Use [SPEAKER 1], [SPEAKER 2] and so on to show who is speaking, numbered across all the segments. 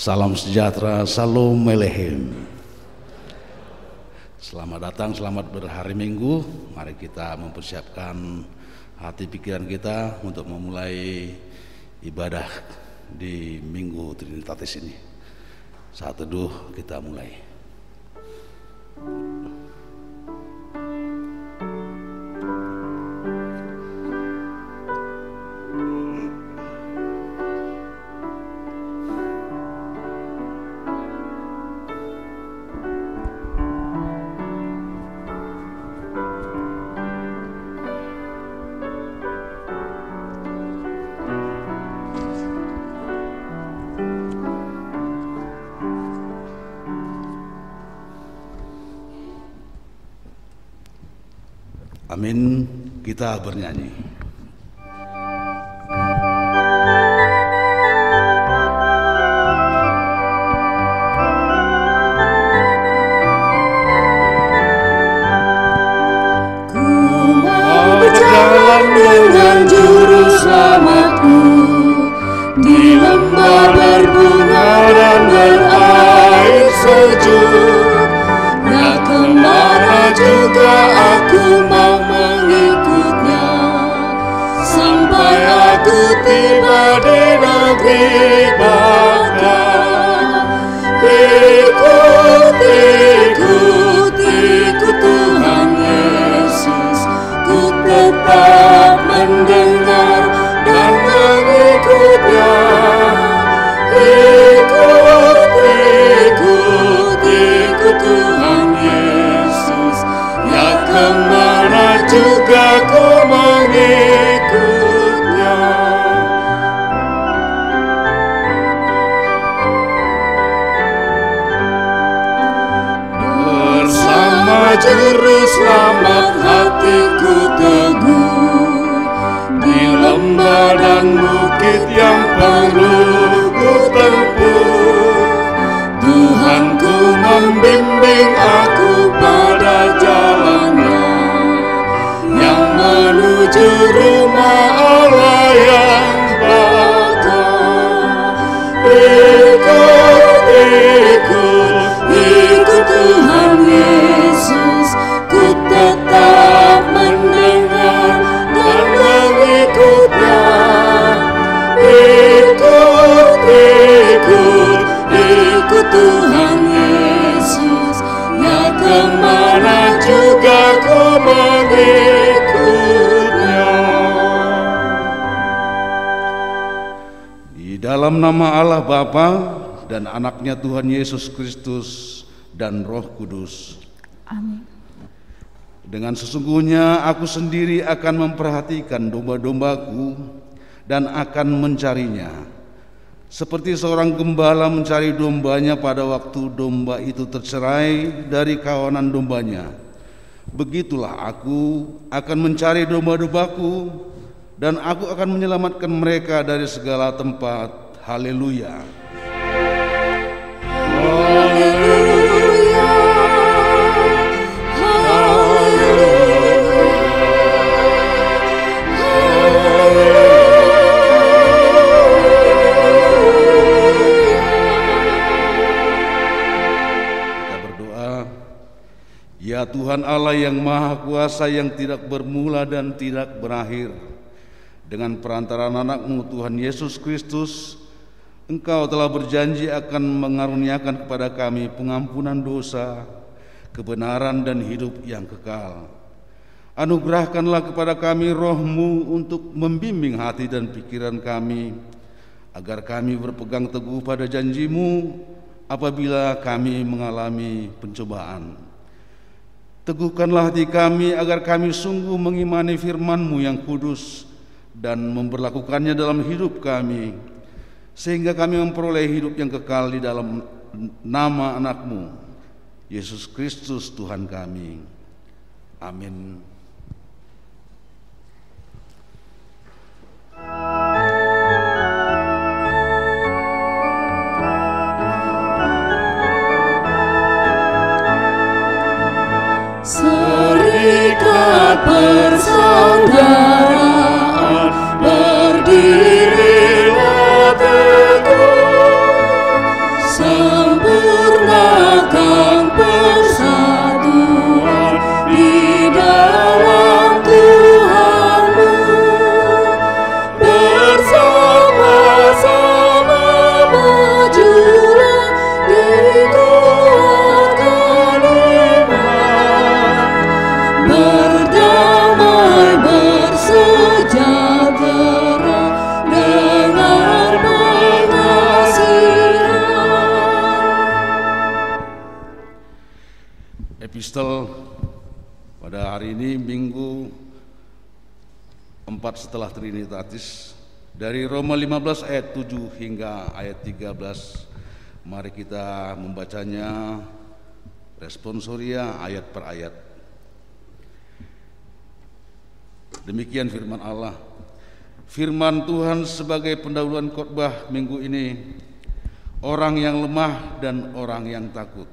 [SPEAKER 1] Salam sejahtera, Salam Melehim. Selamat datang, selamat berhari Minggu. Mari kita mempersiapkan hati pikiran kita untuk memulai ibadah di Minggu Trinitatis ini. Saat teduh kita mulai. Amin, kita bernyanyi.
[SPEAKER 2] Ku mau berjalan dengan juru selamatku di lembah berbunga dan berair sejuk. Ya kemana juga aku mau mengikutnya, sampai aku tiba di negeri Baka. Ikut, ikut, ikut Tuhan Yesus, ku tetap mendengar dan mengikutnya. Ikut, ikut, ikut Tuhan Yesus, ya kemana juga ku mengikutnya. Bersama juru selamat hatiku teguh, di lembah dan bukit yang perlu ku tempuh. Tuhanku membimbing aku pada jalannya yang menuju rumah Allah yang baka. Ikut, ikut, ikut Tuhan Yesus, ku tetap mendengar dan mengikutnya. Ikut, ikut, ikut Tuhan Yesus, ya kemana juga ku mengikutnya.
[SPEAKER 1] Di dalam nama Allah Bapa dan anaknya Tuhan Yesus Kristus dan Roh Kudus.
[SPEAKER 2] Amin.
[SPEAKER 1] Dengan sesungguhnya aku sendiri akan memperhatikan domba-dombaku dan akan mencarinya. Seperti seorang gembala mencari dombanya pada waktu domba itu tercerai dari kawanan dombanya, begitulah aku akan mencari domba-dombaku dan aku akan menyelamatkan mereka dari segala tempat. Haleluya.
[SPEAKER 2] Haleluya,
[SPEAKER 1] Ya Tuhan Allah yang Maha Kuasa, yang tidak bermula dan tidak berakhir, dengan perantaraan anak-Mu Tuhan Yesus Kristus, Engkau telah berjanji akan mengaruniakan kepada kami pengampunan dosa, kebenaran dan hidup yang kekal. Anugerahkanlah kepada kami Roh-Mu untuk membimbing hati dan pikiran kami, agar kami berpegang teguh pada janji-Mu apabila kami mengalami pencobaan. Teguhkanlah hati kami agar kami sungguh mengimani firman-Mu yang kudus dan memberlakukannya dalam hidup kami, sehingga kami memperoleh hidup yang kekal di dalam nama anak-Mu, Yesus Kristus Tuhan kami. Amin.
[SPEAKER 2] serikat persaudaraan berdirilah teguh,
[SPEAKER 1] Epistel pada hari ini Minggu 4 setelah Trinitatis, dari Roma 15 ayat 7 hingga ayat 13. Mari kita membacanya responsoria ayat per ayat. Demikian firman Allah. Firman Tuhan sebagai pendahuluan khotbah minggu ini, orang yang lemah dan orang yang takut.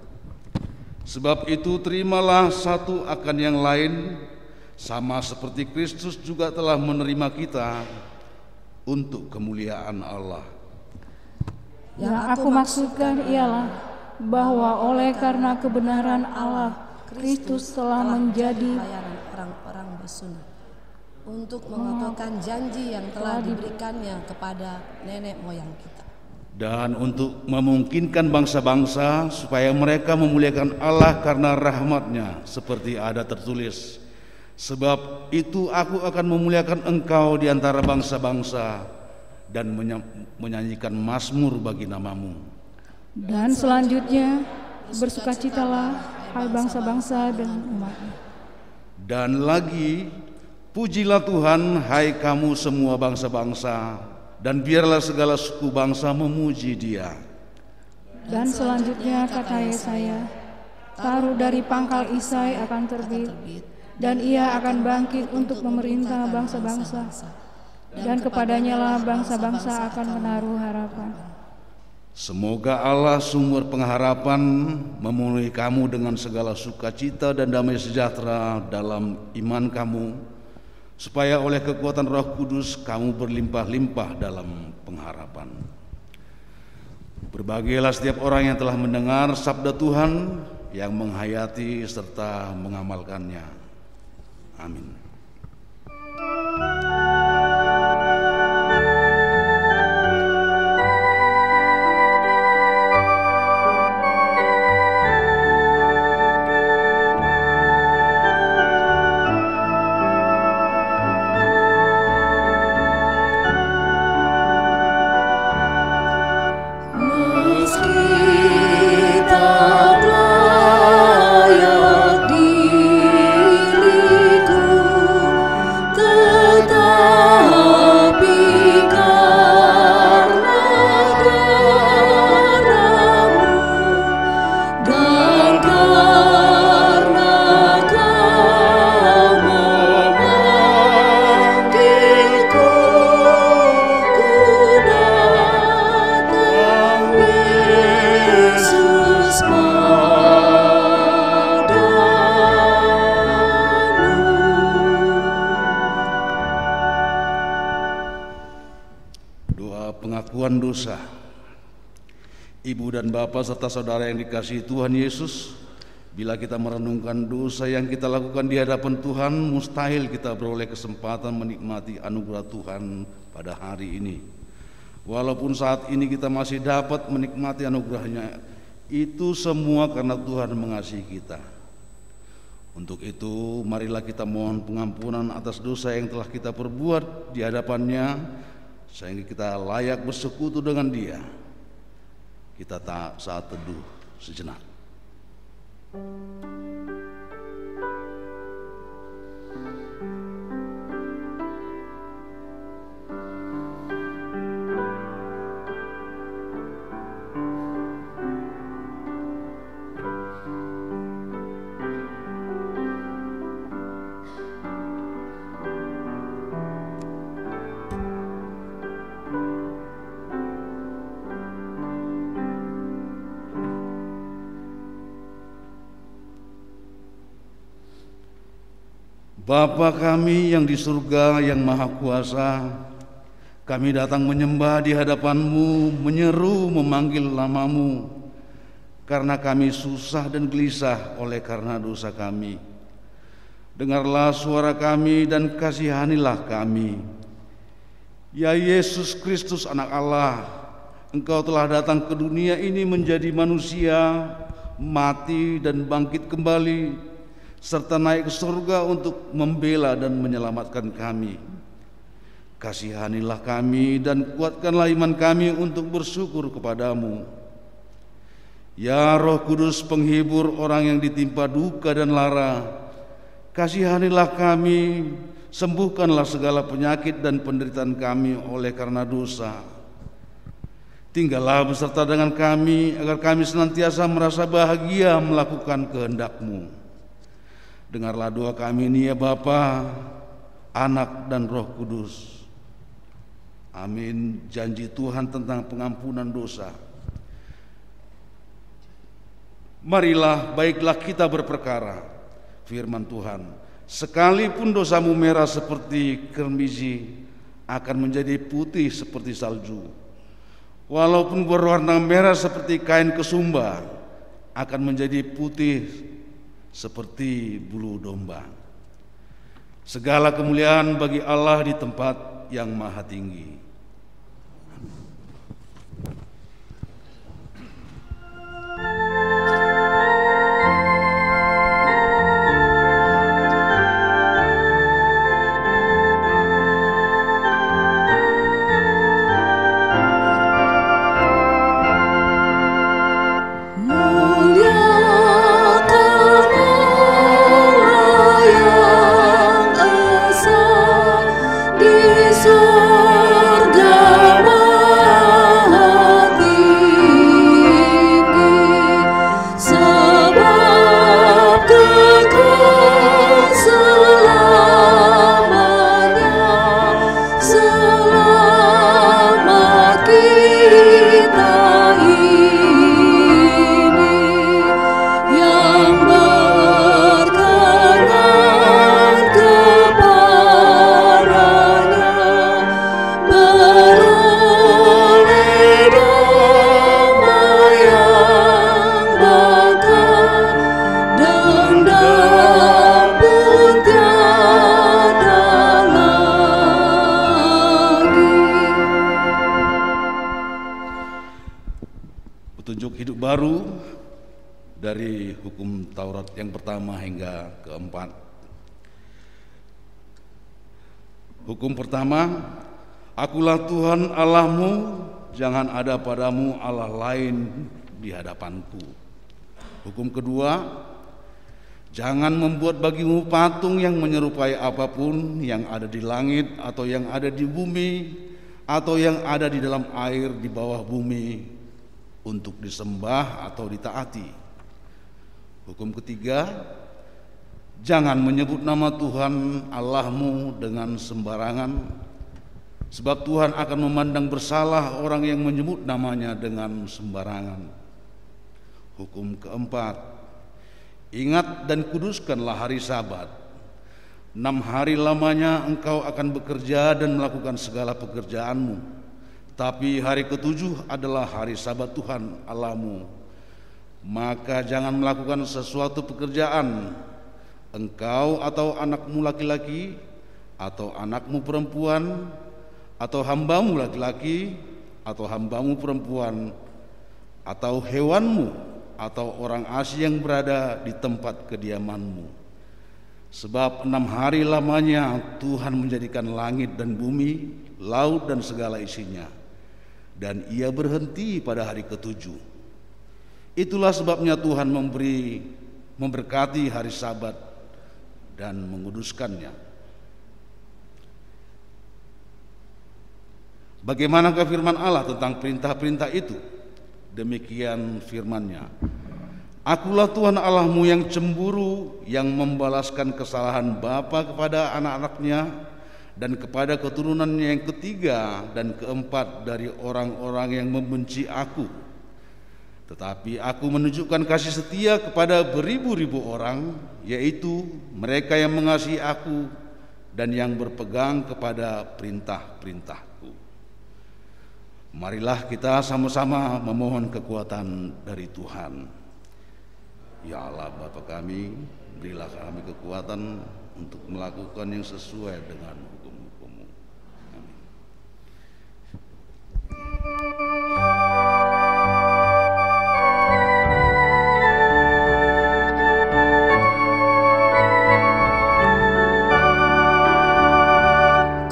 [SPEAKER 1] Sebab itu terimalah satu akan yang lain, sama seperti Kristus juga telah menerima kita untuk kemuliaan Allah.
[SPEAKER 2] Yang aku maksudkan ialah bahwa oleh karena kebenaran Allah, Kristus telah menjadi
[SPEAKER 3] bayaran orang-orang bersunat untuk mengokohkan janji yang telah diberikannya kepada nenek moyang kita,
[SPEAKER 1] Dan untuk memungkinkan bangsa-bangsa supaya mereka memuliakan Allah karena rahmat-Nya, seperti ada tertulis, sebab itu aku akan memuliakan engkau di antara bangsa-bangsa dan menyanyikan mazmur bagi namamu.
[SPEAKER 2] dan selanjutnya bersukacitalah hai bangsa-bangsa dan umat-Nya.
[SPEAKER 1] Dan lagi, pujilah Tuhan hai kamu semua bangsa-bangsa, dan biarlah segala suku bangsa memuji Dia.
[SPEAKER 2] Dan selanjutnya kata Yesaya, taruh dari pangkal Isai akan terbit, dan ia akan bangkit untuk memerintah bangsa-bangsa, dan kepadanya lah bangsa-bangsa akan menaruh harapan.
[SPEAKER 1] Semoga Allah sumber pengharapan memenuhi kamu dengan segala sukacita dan damai sejahtera dalam iman kamu, supaya oleh kekuatan Roh Kudus kamu berlimpah-limpah dalam pengharapan. Berbahagialah setiap orang yang telah mendengar sabda Tuhan, yang menghayati serta mengamalkannya. Amin. Pengakuan dosa. Ibu dan bapak serta saudara yang dikasihi Tuhan Yesus, bila kita merenungkan dosa yang kita lakukan di hadapan Tuhan, mustahil kita beroleh kesempatan menikmati anugerah Tuhan pada hari ini. Walaupun saat ini kita masih dapat menikmati anugerahnya, itu semua karena Tuhan mengasihi kita. Untuk itu, marilah kita mohon pengampunan atas dosa yang telah kita perbuat di hadapan-Nya, sehingga kita layak bersekutu dengan Dia. Kita tak saat teduh sejenak. Bapa kami yang di surga yang maha kuasa, kami datang menyembah di hadapan-Mu, menyeru memanggil nama-Mu, karena kami susah dan gelisah oleh karena dosa kami. Dengarlah suara kami dan kasihanilah kami. Ya Yesus Kristus anak Allah, Engkau telah datang ke dunia ini menjadi manusia, mati dan bangkit kembali, serta naik ke surga untuk membela dan menyelamatkan kami. Kasihanilah kami dan kuatkanlah iman kami untuk bersyukur kepadamu. Ya Roh Kudus, penghibur orang yang ditimpa duka dan lara, kasihanilah kami, sembuhkanlah segala penyakit dan penderitaan kami oleh karena dosa. Tinggallah beserta dengan kami, agar kami senantiasa merasa bahagia melakukan kehendak-Mu. Dengarlah doa kami ini ya Bapa, Anak dan Roh Kudus. Amin. Janji Tuhan tentang pengampunan dosa. Marilah, baiklah kita berperkara. Firman Tuhan, sekalipun dosamu merah seperti kermiji, akan menjadi putih seperti salju. Walaupun berwarna merah seperti kain kesumba, akan menjadi putih seperti bulu domba. Segala kemuliaan bagi Allah di tempat yang maha tinggi. Baru dari hukum Taurat yang pertama hingga keempat. Hukum pertama, akulah Tuhan Allahmu, jangan ada padamu Allah lain di hadapanku. Hukum kedua, jangan membuat bagimu patung yang menyerupai apapun yang ada di langit atau yang ada di bumi atau yang ada di dalam air di bawah bumi, untuk disembah atau ditaati. Hukum ketiga, jangan menyebut nama Tuhan Allahmu dengan sembarangan, sebab Tuhan akan memandang bersalah orang yang menyebut namanya dengan sembarangan. Hukum keempat, ingat dan kuduskanlah hari Sabat. 6 hari lamanya engkau akan bekerja dan melakukan segala pekerjaanmu. Tapi hari ke-7 adalah hari Sabat Tuhan Allahmu. Maka jangan melakukan sesuatu pekerjaan, engkau atau anakmu laki-laki, atau anakmu perempuan, atau hambamu laki-laki, atau hambamu perempuan, atau hewanmu, atau orang asing yang berada di tempat kediamanmu. Sebab 6 hari lamanya Tuhan menjadikan langit dan bumi, laut dan segala isinya, dan ia berhenti pada hari ke-7. Itulah sebabnya Tuhan memberkati hari Sabat dan menguduskannya. Bagaimanakah firman Allah tentang perintah-perintah itu? Demikian firman-Nya, akulah Tuhan Allahmu yang cemburu, yang membalaskan kesalahan bapa kepada anak-anaknya dan kepada keturunannya yang ketiga dan keempat dari orang-orang yang membenci aku. Tetapi aku menunjukkan kasih setia kepada beribu-ribu orang, yaitu mereka yang mengasihi aku dan yang berpegang kepada perintah-perintahku. Marilah kita sama-sama memohon kekuatan dari Tuhan. Ya Allah Bapa kami, berilah kami kekuatan untuk melakukan yang sesuai dengan hukum-hukum-Mu. Amin.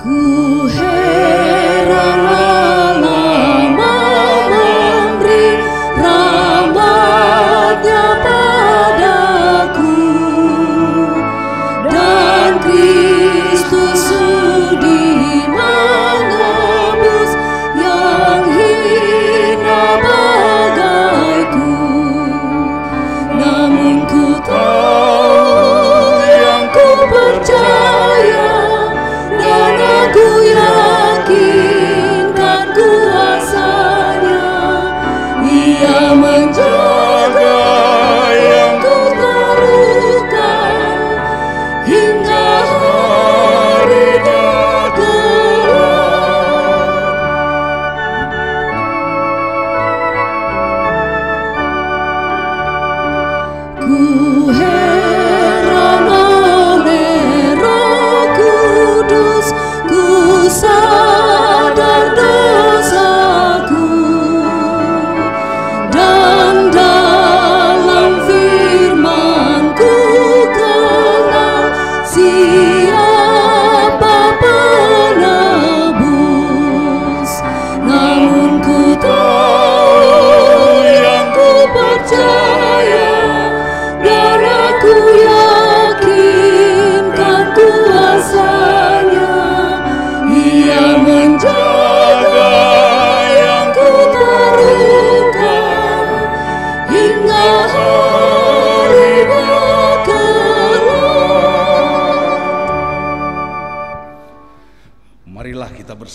[SPEAKER 4] Ku heran lama memberi rahmat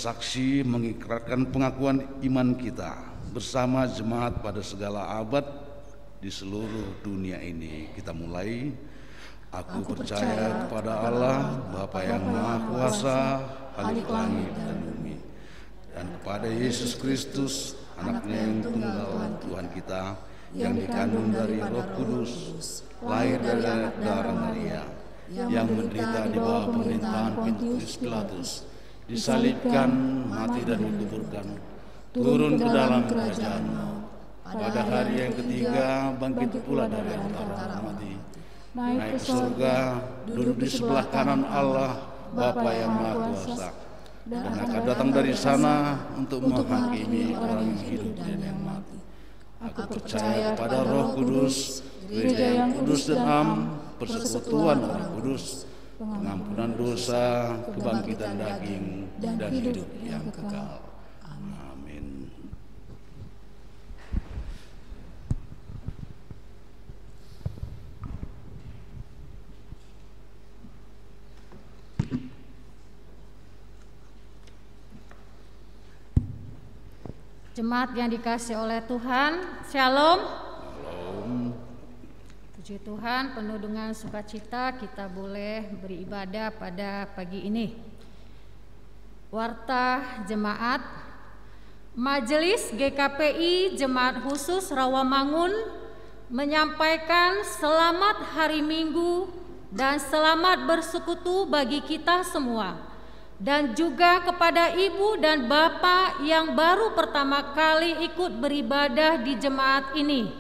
[SPEAKER 1] bersaksi mengikrarkan pengakuan iman kita bersama jemaat pada segala abad di seluruh dunia ini. Kita mulai. Aku percaya kepada Allah, Bapa yang Maha Kuasa, Khalik langit dan bumi, dan kepada Yesus Kristus, Anaknya yang tunggal Tuhan kita, yang dikandung dari Roh Kudus, lahir dari darah Maria, yang menderita di bawah pemerintahan Pontius Pilatus, disalibkan, mati dan dikuburkan, turun ke dalam kerajaan maut, pada hari yang ketiga bangkit pula dari antara mati, naik ke surga, duduk di sebelah kanan Allah, Bapa yang Maha Kuasa, dan akan datang dari sana untuk menghakimi orang yang hidup dan yang mati. Aku percaya kepada Roh Kudus, gereja yang kudus dan am, persekutuan Orang Kudus, pengampunan dosa, kebangkitan daging, dan hidup yang kekal. Amin.
[SPEAKER 4] Jemaat yang dikasihi oleh Tuhan, Shalom. Puji Tuhan, penuh dengan sukacita kita boleh beribadah pada pagi ini. Warta Jemaat, Majelis GKPI Jemaat Khusus Rawamangun menyampaikan selamat hari Minggu dan selamat bersekutu bagi kita semua. Dan juga kepada ibu dan bapak yang baru pertama kali ikut beribadah di jemaat ini.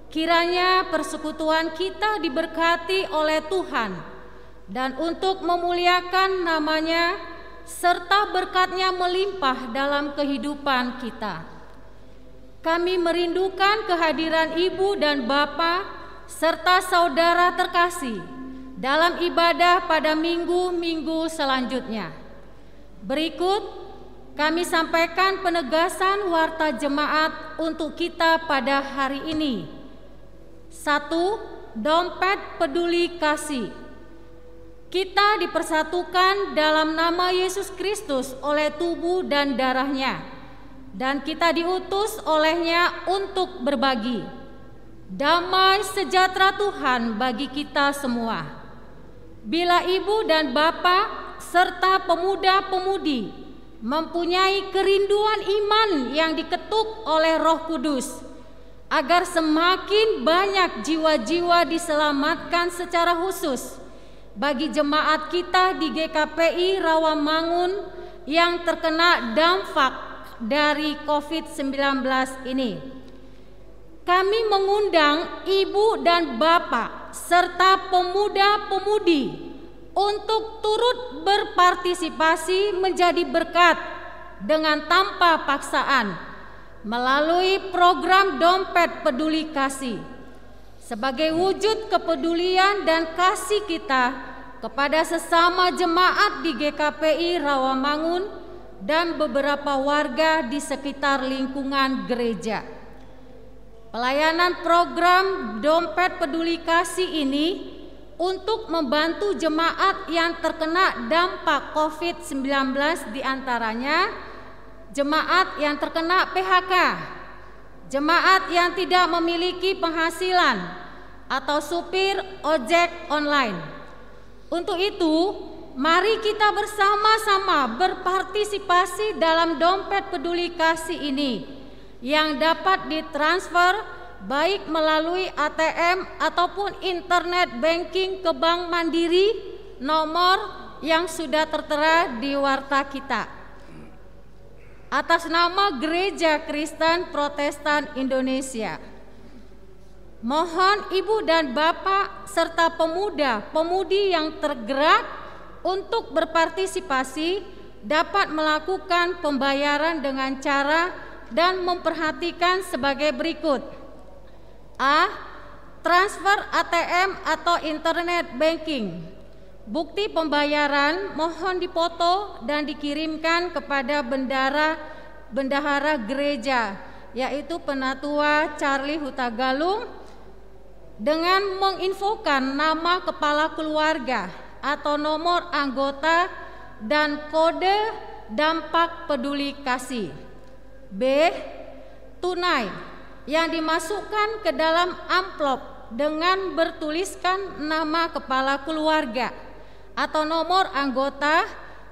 [SPEAKER 4] Kiranya persekutuan kita diberkati oleh Tuhan, dan untuk memuliakan namanya serta berkat-Nya melimpah dalam kehidupan kita. Kami merindukan kehadiran ibu dan bapak serta saudara terkasih dalam ibadah pada minggu-minggu selanjutnya. Berikut kami sampaikan penegasan warta jemaat untuk kita pada hari ini. 1. Dompet peduli kasih. Kita dipersatukan dalam nama Yesus Kristus oleh tubuh dan darah-Nya, dan kita diutus oleh-Nya untuk berbagi. Damai sejahtera Tuhan bagi kita semua. Bila ibu dan bapak serta pemuda-pemudi mempunyai kerinduan iman yang diketuk oleh Roh Kudus, agar semakin banyak jiwa-jiwa diselamatkan secara khusus bagi jemaat kita di GKPI Rawamangun yang terkena dampak dari COVID-19 ini. Kami mengundang ibu dan bapak serta pemuda-pemudi untuk turut berpartisipasi menjadi berkat dengan tanpa paksaan melalui program Dompet Peduli Kasih sebagai wujud kepedulian dan kasih kita kepada sesama jemaat di GKPI Rawamangun dan beberapa warga di sekitar lingkungan gereja. Pelayanan program Dompet Peduli Kasih ini untuk membantu jemaat yang terkena dampak COVID-19, diantaranya jemaat yang terkena PHK, jemaat yang tidak memiliki penghasilan, atau supir ojek online. Untuk itu, mari kita bersama-sama berpartisipasi dalam Dompet Peduli Kasih ini yang dapat ditransfer baik melalui ATM ataupun internet banking ke Bank Mandiri, nomor yang sudah tertera di warta kita. Atas nama Gereja Kristen Protestan Indonesia, mohon ibu dan bapak serta pemuda-pemudi yang tergerak untuk berpartisipasi dapat melakukan pembayaran dengan cara dan memperhatikan sebagai berikut. A. Transfer ATM atau internet banking. Bukti pembayaran mohon dipoto dan dikirimkan kepada bendahara gereja, yaitu Penatua Charlie Hutagalung, dengan menginfokan nama kepala keluarga atau nomor anggota dan kode dampak peduli kasih. B. Tunai yang dimasukkan ke dalam amplop dengan bertuliskan nama kepala keluarga atau nomor anggota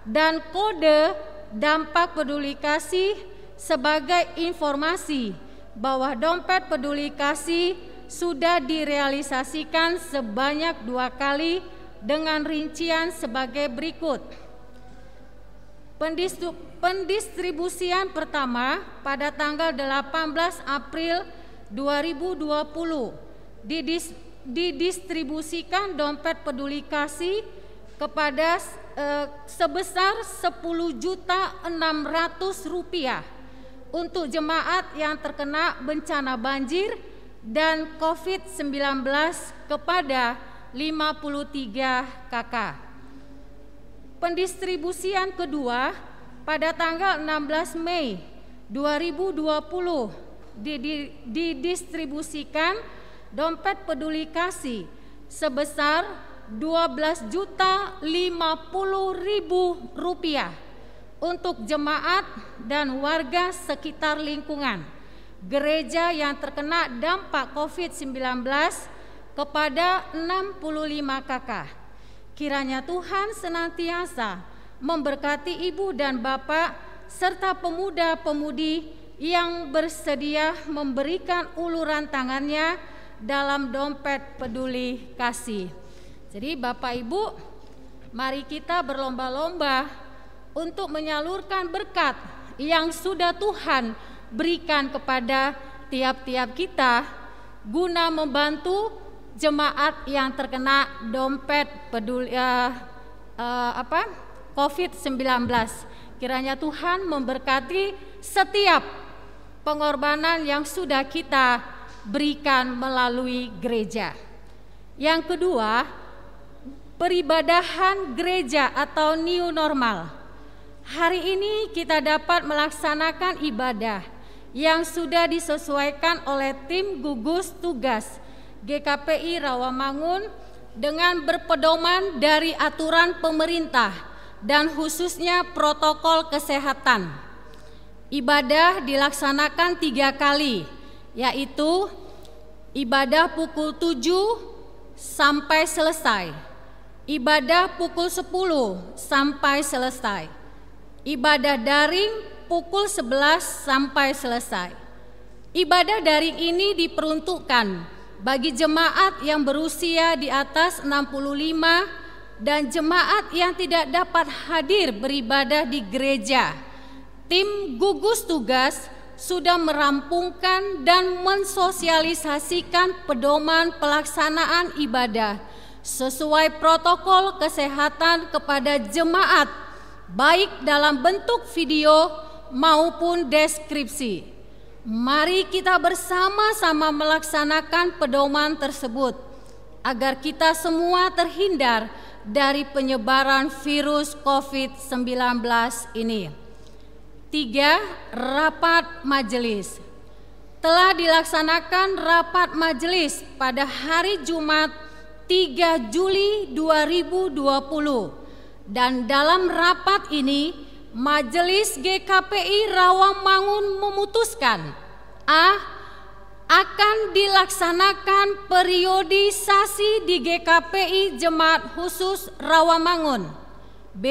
[SPEAKER 4] dan kode dampak peduli kasih sebagai informasi bahwa dompet peduli kasih sudah direalisasikan sebanyak 2 kali dengan rincian sebagai berikut. Pendistribusian pertama pada tanggal 18 April 2020 didistribusikan dompet peduli kasih kepada sebesar Rp10.600.000 untuk jemaat yang terkena bencana banjir dan COVID-19 kepada 53 KK. Pendistribusian kedua pada tanggal 16 Mei 2020 didistribusikan dompet peduli kasih sebesar Rp12.050.000 untuk jemaat dan warga sekitar lingkungan gereja yang terkena dampak COVID-19 kepada 65 KK. Kiranya Tuhan senantiasa memberkati ibu dan bapak serta pemuda-pemudi yang bersedia memberikan uluran tangannya dalam dompet peduli kasih. Jadi Bapak Ibu, mari kita berlomba-lomba untuk menyalurkan berkat yang sudah Tuhan berikan kepada tiap-tiap kita guna membantu jemaat yang terkena dompet peduli COVID-19. Kiranya Tuhan memberkati setiap pengorbanan yang sudah kita berikan melalui gereja. Yang kedua, peribadahan gereja atau new normal. Hari ini kita dapat melaksanakan ibadah yang sudah disesuaikan oleh tim gugus tugas GKPI Rawamangun dengan berpedoman dari aturan pemerintah dan khususnya protokol kesehatan. Ibadah dilaksanakan 3 kali, yaitu ibadah pukul 7 sampai selesai, ibadah pukul 10 sampai selesai, ibadah daring pukul 11 sampai selesai. Ibadah daring ini diperuntukkan bagi jemaat yang berusia di atas 65 dan jemaat yang tidak dapat hadir beribadah di gereja. Tim gugus tugas sudah merampungkan dan mensosialisasikan pedoman pelaksanaan ibadah sesuai protokol kesehatan kepada jemaat, baik dalam bentuk video maupun deskripsi. Mari kita bersama-sama melaksanakan pedoman tersebut agar kita semua terhindar dari penyebaran virus COVID-19 ini. 3. Rapat majelis. Telah dilaksanakan rapat majelis pada hari Jumat 3 Juli 2020 dan dalam rapat ini Majelis GKPI Rawamangun memutuskan akan dilaksanakan periodisasi di GKPI Jemaat Khusus Rawamangun. B.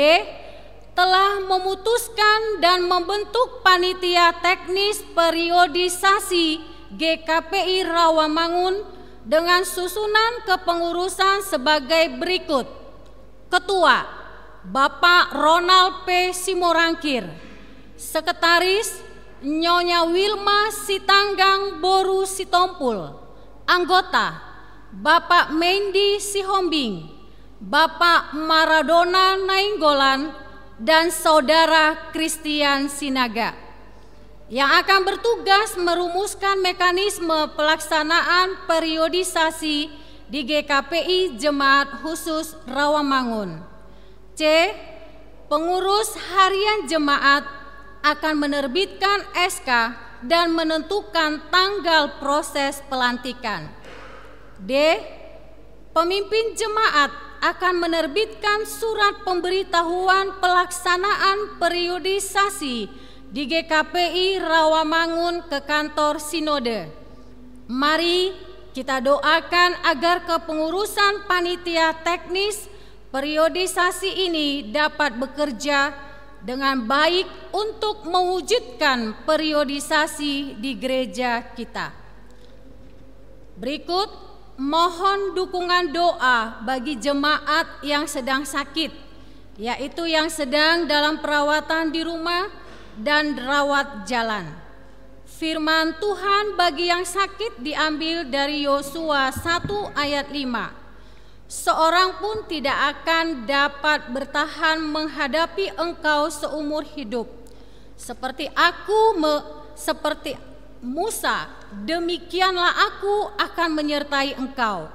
[SPEAKER 4] Telah memutuskan dan membentuk panitia teknis periodisasi GKPI Rawamangun dengan susunan kepengurusan sebagai berikut. Ketua Bapak Ronald P. Simorangkir, Sekretaris Nyonya Wilma Sitanggang Boru Sitompul, Anggota Bapak Mendi Sihombing, Bapak Maradona Nainggolan, dan Saudara Christian Sinaga, yang akan bertugas merumuskan mekanisme pelaksanaan periodisasi di GKPI Jemaat Khusus Rawamangun. C. Pengurus harian jemaat akan menerbitkan SK dan menentukan tanggal proses pelantikan. D. Pemimpin jemaat akan menerbitkan surat pemberitahuan pelaksanaan periodisasi di GKPI Rawamangun ke kantor Sinode. Mari kita doakan agar kepengurusan panitia teknis periodisasi ini dapat bekerja dengan baik untuk mewujudkan periodisasi di gereja kita. Berikut mohon dukungan doa bagi jemaat yang sedang sakit, yaitu yang sedang dalam perawatan di rumah dan rawat jalan. Firman Tuhan bagi yang sakit diambil dari Yosua 1 ayat 5. Seorang pun tidak akan dapat bertahan menghadapi engkau seumur hidup. Seperti Musa, demikianlah aku akan menyertai engkau.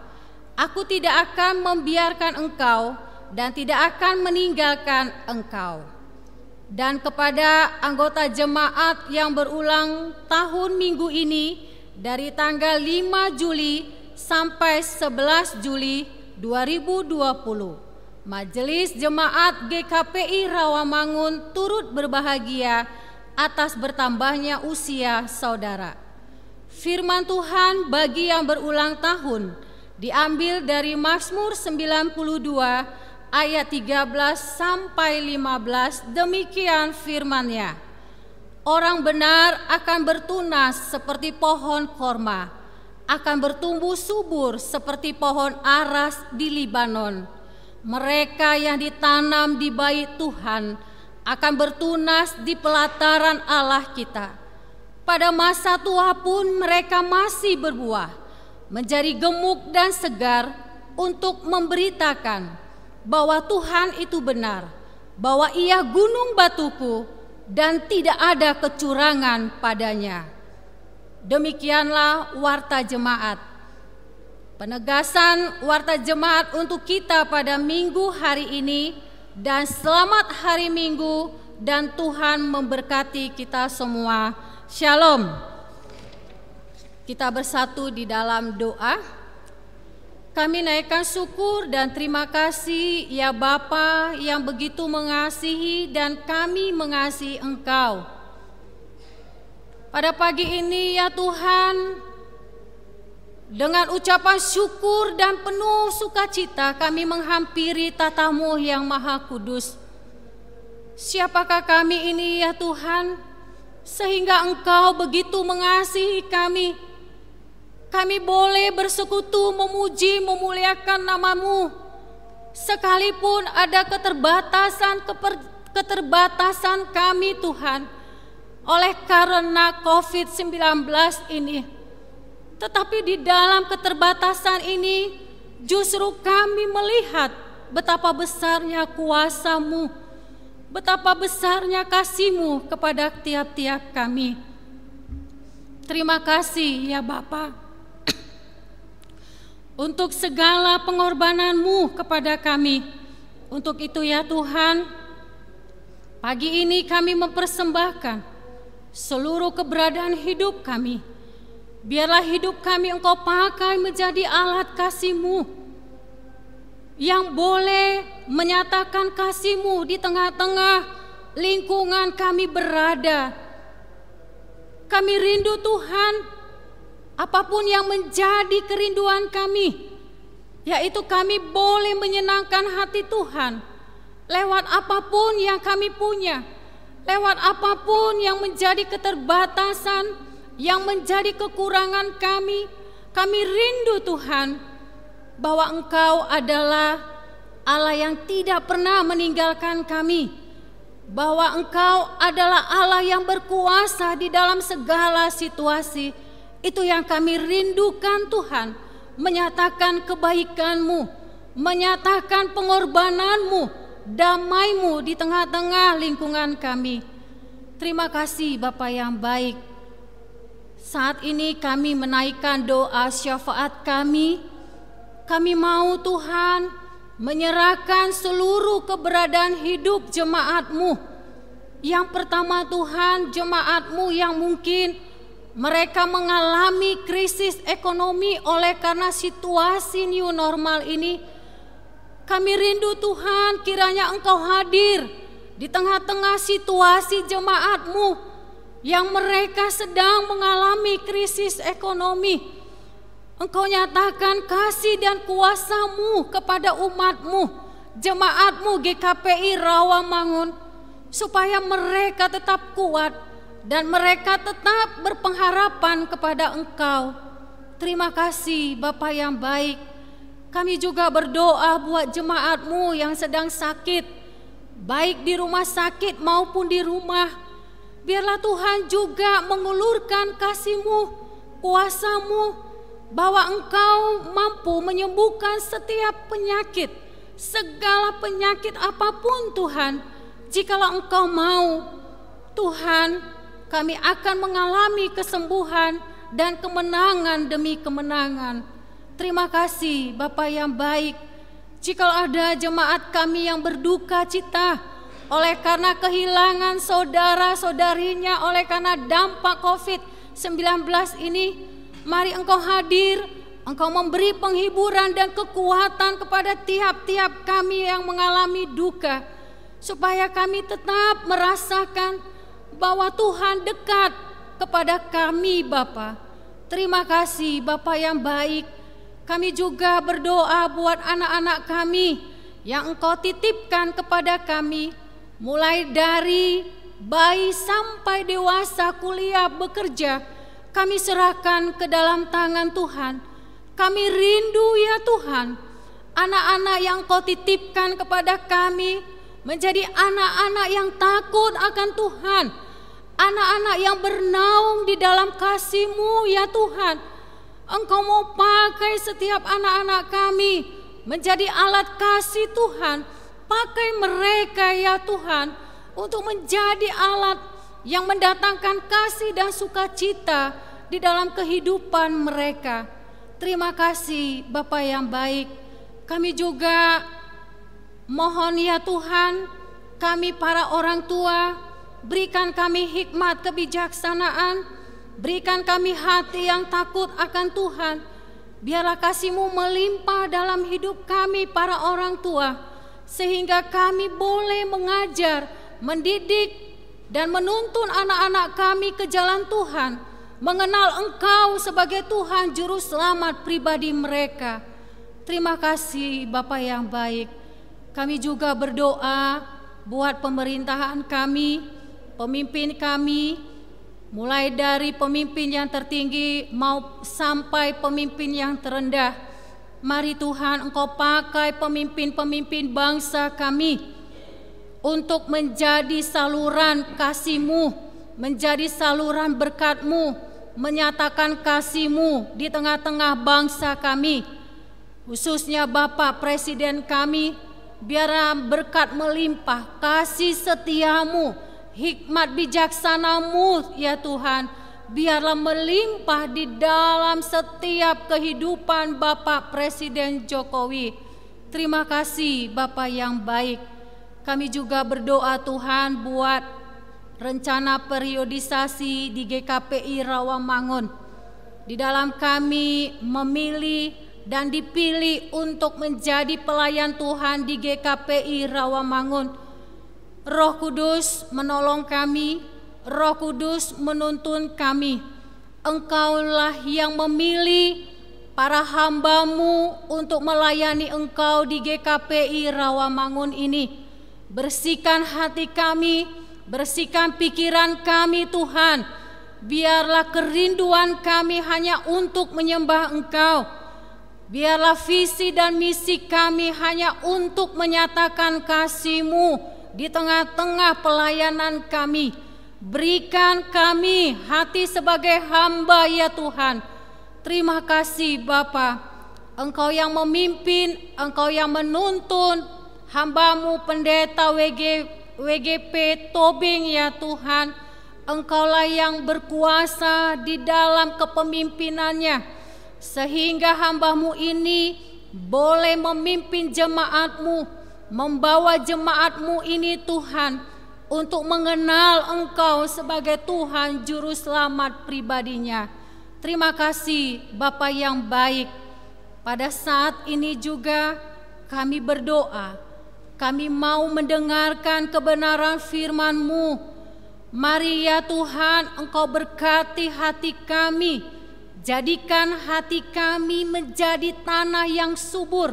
[SPEAKER 4] Aku tidak akan membiarkan engkau dan tidak akan meninggalkan engkau. Dan kepada anggota jemaat yang berulang tahun minggu ini dari tanggal 5 Juli sampai 11 Juli 2020, Majelis Jemaat GKPI Rawamangun turut berbahagia atas bertambahnya usia saudara. Firman Tuhan bagi yang berulang tahun diambil dari Mazmur 92 ayat 13 sampai 15. Demikian firman-Nya. Orang benar akan bertunas seperti pohon korma, akan bertumbuh subur seperti pohon aras di Libanon. Mereka yang ditanam di bait Tuhan akan bertunas di pelataran Allah kita. Pada masa tua pun mereka masih berbuah, menjadi gemuk dan segar untuk memberitakan bahwa Tuhan itu benar, bahwa Ia gunung batuku dan tidak ada kecurangan padanya. Demikianlah warta jemaat. Penegasan warta jemaat untuk kita pada minggu hari ini, dan selamat hari Minggu, dan Tuhan memberkati kita semua. Shalom. Kita bersatu di dalam doa. Kami naikkan syukur dan terima kasih ya Bapa yang begitu mengasihi dan kami mengasihi Engkau. Pada pagi ini ya Tuhan, dengan ucapan syukur dan penuh sukacita kami menghampiri tata-Mu yang Maha Kudus. Siapakah kami ini ya Tuhan, sehingga Engkau begitu mengasihi kami. Kami boleh bersekutu memuji memuliakan nama-Mu, sekalipun ada keterbatasan kami Tuhan, oleh karena COVID-19 ini. Tetapi di dalam keterbatasan ini justru kami melihat betapa besarnya kuasa-Mu, betapa besarnya kasih-Mu kepada tiap-tiap kami. Terima kasih ya Bapa untuk segala pengorbanan-Mu kepada kami. Untuk itu ya Tuhan, pagi ini kami mempersembahkan seluruh keberadaan hidup kami. Biarlah hidup kami Engkau pakai menjadi alat kasih-Mu yang boleh menyatakan kasih-Mu di tengah-tengah lingkungan kami berada. Kami rindu Tuhan, apapun yang menjadi kerinduan kami, yaitu kami boleh menyenangkan hati Tuhan lewat apapun yang kami punya, lewat apapun yang menjadi keterbatasan, yang menjadi kekurangan kami. Kami rindu Tuhan bahwa Engkau adalah Allah yang tidak pernah meninggalkan kami, bahwa Engkau adalah Allah yang berkuasa di dalam segala situasi. Itu yang kami rindukan Tuhan, menyatakan kebaikan-Mu, menyatakan pengorbanan-Mu, damai-Mu di tengah-tengah lingkungan kami. Terima kasih Bapa yang baik. Saat ini kami menaikkan doa syafaat kami. Kami mau Tuhan menyerahkan seluruh keberadaan hidup jemaat-Mu. Yang pertama Tuhan, jemaat-Mu yang mungkin mereka mengalami krisis ekonomi oleh karena situasi new normal ini. Kami rindu Tuhan, kiranya Engkau hadir di tengah-tengah situasi jemaat-Mu yang mereka sedang mengalami krisis ekonomi. Engkau nyatakan kasih dan kuasa-Mu kepada umat-Mu, jemaat-Mu GKPI Rawamangun, supaya mereka tetap kuat dan mereka tetap berpengharapan kepada Engkau. Terima kasih Bapa yang baik. Kami juga berdoa buat jemaat-Mu yang sedang sakit, baik di rumah sakit maupun di rumah. Biarlah Tuhan juga mengulurkan kasih-Mu, kuasa-Mu, bahwa Engkau mampu menyembuhkan setiap penyakit, segala penyakit apapun Tuhan. Jikalau Engkau mau, Tuhan, kami akan mengalami kesembuhan dan kemenangan demi kemenangan. Terima kasih Bapa yang baik. Jikalau ada jemaat kami yang berduka cita oleh karena kehilangan saudara-saudarinya oleh karena dampak COVID-19 ini, mari Engkau hadir, Engkau memberi penghiburan dan kekuatan kepada tiap-tiap kami yang mengalami duka, supaya kami tetap merasakan bahwa Tuhan dekat kepada kami Bapa. Terima kasih Bapa yang baik. Kami juga berdoa buat anak-anak kami yang Engkau titipkan kepada kami, mulai dari bayi sampai dewasa, kuliah, bekerja. Kami serahkan ke dalam tangan Tuhan. Kami rindu ya Tuhan, anak-anak yang Engkau titipkan kepada kami menjadi anak-anak yang takut akan Tuhan, anak-anak yang bernaung di dalam kasih-Mu ya Tuhan. Engkau mau pakai setiap anak-anak kami menjadi alat kasih Tuhan. Pakai mereka ya Tuhan untuk menjadi alat yang mendatangkan kasih dan sukacita di dalam kehidupan mereka. Terima kasih Bapa yang baik. Kami juga mohon ya Tuhan, kami para orang tua, berikan kami hikmat kebijaksanaan, berikan kami hati yang takut akan Tuhan. Biarlah kasih-Mu melimpah dalam hidup kami para orang tua, sehingga kami boleh mengajar, mendidik, dan menuntun anak-anak kami ke jalan Tuhan, mengenal Engkau sebagai Tuhan Juru Selamat pribadi mereka. Terima kasih Bapa yang baik. Kami juga berdoa buat pemerintahan kami, pemimpin kami, mulai dari pemimpin yang tertinggi mau sampai pemimpin yang terendah. Mari Tuhan Engkau pakai pemimpin-pemimpin bangsa kami untuk menjadi saluran kasih-Mu, menjadi saluran berkat-Mu, menyatakan kasih-Mu di tengah-tengah bangsa kami. Khususnya Bapak Presiden kami, biarlah berkat melimpah, kasih setia-Mu, hikmat bijaksana-Mu ya Tuhan, biarlah melimpah di dalam setiap kehidupan Bapak Presiden Jokowi. Terima kasih Bapak yang baik. Kami juga berdoa Tuhan buat rencana periodisasi di GKPI Rawamangun. Di dalam kami memilih dan dipilih untuk menjadi pelayan Tuhan di GKPI Rawamangun. Roh Kudus menolong kami, Roh Kudus menuntun kami. Engkaulah yang memilih para hamba-Mu untuk melayani Engkau di GKPI Rawamangun ini. Bersihkan hati kami, bersihkan pikiran kami Tuhan. Biarlah kerinduan kami hanya untuk menyembah Engkau. Biarlah visi dan misi kami hanya untuk menyatakan kasih-Mu di tengah-tengah pelayanan kami. Berikan kami hati sebagai hamba ya Tuhan. Terima kasih Bapa. Engkau yang memimpin, Engkau yang menuntun hamba-Mu pendeta WGP Tobing ya Tuhan. Engkaulah yang berkuasa di dalam kepemimpinannya, sehingga hamba-Mu ini boleh memimpin jemaat-Mu, membawa jemaat-Mu ini Tuhan untuk mengenal Engkau sebagai Tuhan Juru Selamat pribadinya. Terima kasih Bapa yang baik. Pada saat ini juga kami berdoa, kami mau mendengarkan kebenaran firman-Mu. Mari ya Tuhan, Engkau berkati hati kami, jadikan hati kami menjadi tanah yang subur,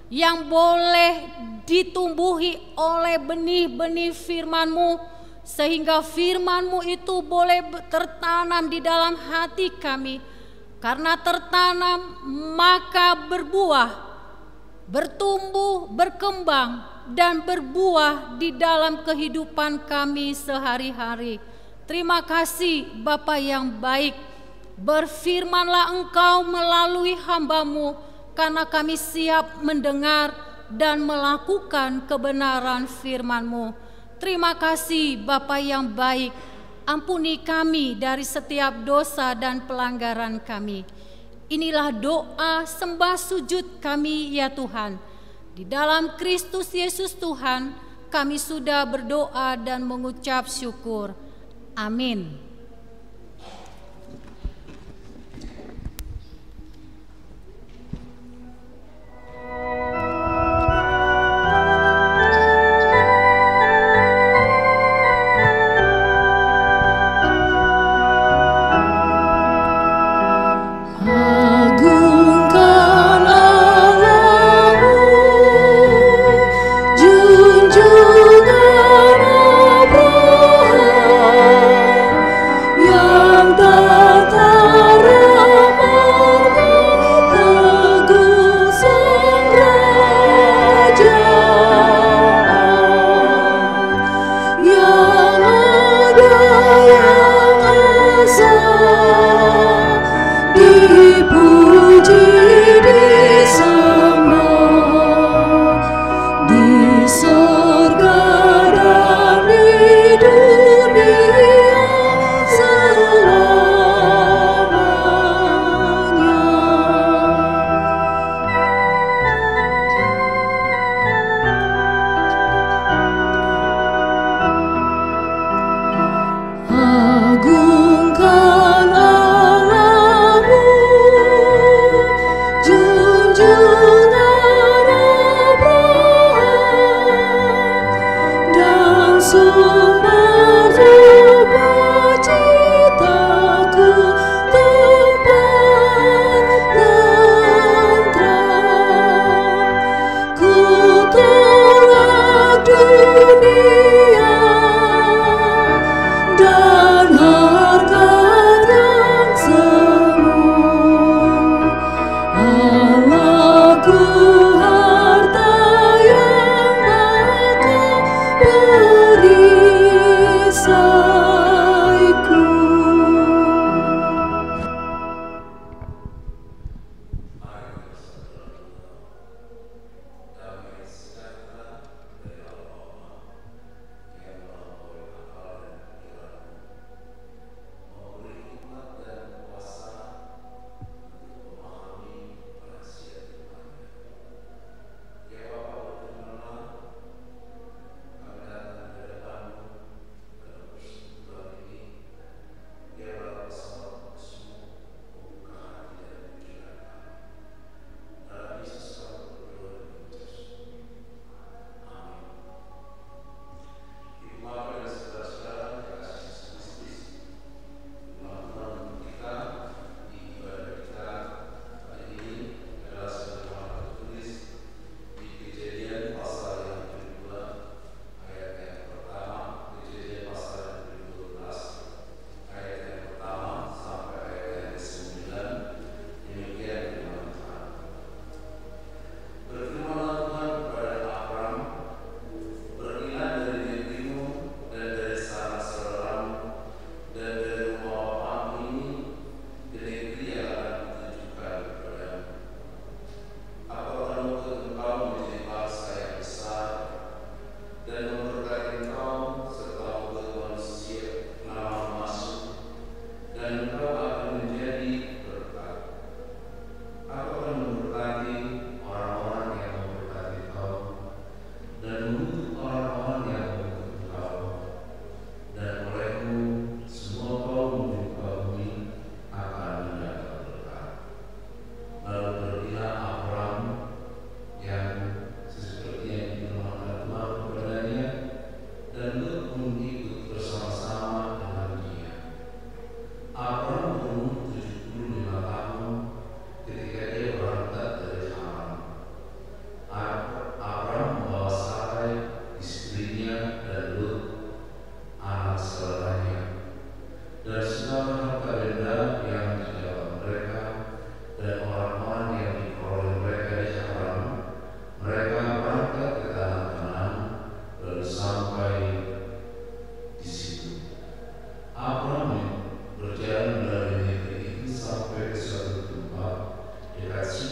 [SPEAKER 4] yang boleh ditumbuhi oleh benih-benih firman-Mu, sehingga firman-Mu itu boleh tertanam di dalam hati kami. Karena tertanam maka berbuah, bertumbuh, berkembang, dan berbuah di dalam kehidupan kami sehari-hari. Terima kasih Bapa yang baik. Berfirmanlah Engkau melalui hamba-Mu, karena kami siap mendengar dan melakukan kebenaran firman-Mu. Terima kasih Bapa yang baik. Ampuni kami dari setiap dosa dan pelanggaran kami. Inilah doa sembah sujud kami ya Tuhan. Di dalam Kristus Yesus Tuhan, kami sudah berdoa dan mengucap syukur. Amin.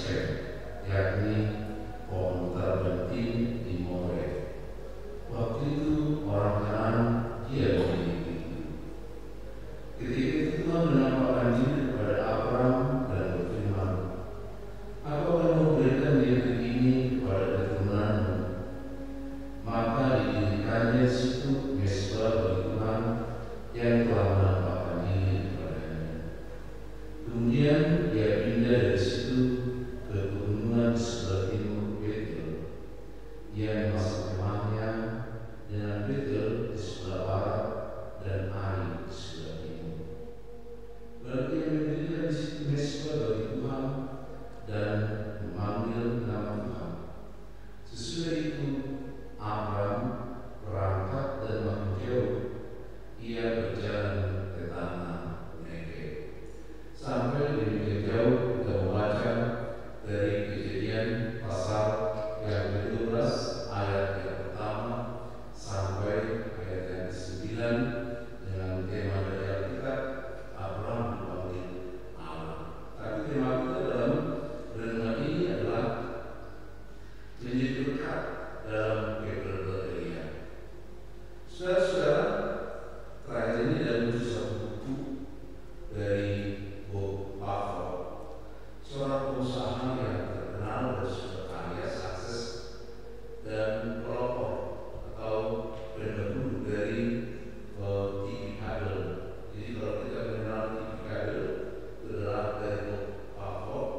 [SPEAKER 1] Shem, yakni pohon terbentin di More. Waktu itu orang Kanaan dia memiliki itu. Ketika itu Tuhan menampakkan diri kepada Abraham dan berfirman, "Aku akan memberikan negeri ini kepada keturunanmu." Maka didirikannya di situ mesbah bagi Tuhan yang telah menampakkan diri kepadanya. Kemudian dia pindah dari situ ke pegunungan sebelah timur Betel. Ia memasang kemahnya dengan Betel di sebelah barat dan Ai di sebelah timur. Lalu ia mendirikan di situ mesbah bagi Tuhan dan memanggil nama Tuhan. Sesudah itu Abraham berangkat dan makin jauh. Ia berjalan ke tanah Negev. Sampai demikian jauh kita membaca dari Kejadian pasal yang ke-12 ayat yang pertama sampai ayat yang ke-9 dengan tema dari Alkitab Abraham dipanggil Allah. Tapi tema kita dalam renungan ini adalah menjadi berkat dalam keberadaan. Saudara-saudara, terakhir ini adalah satu buku dari Bob Buffett, seorang pengusaha yang terkenal dan sudah kaya, sukses dan pelopor atau pendahulu dari TV kabel. Jadi kalau kita mengenal TV kabel, itu adalah dari Bob Buffett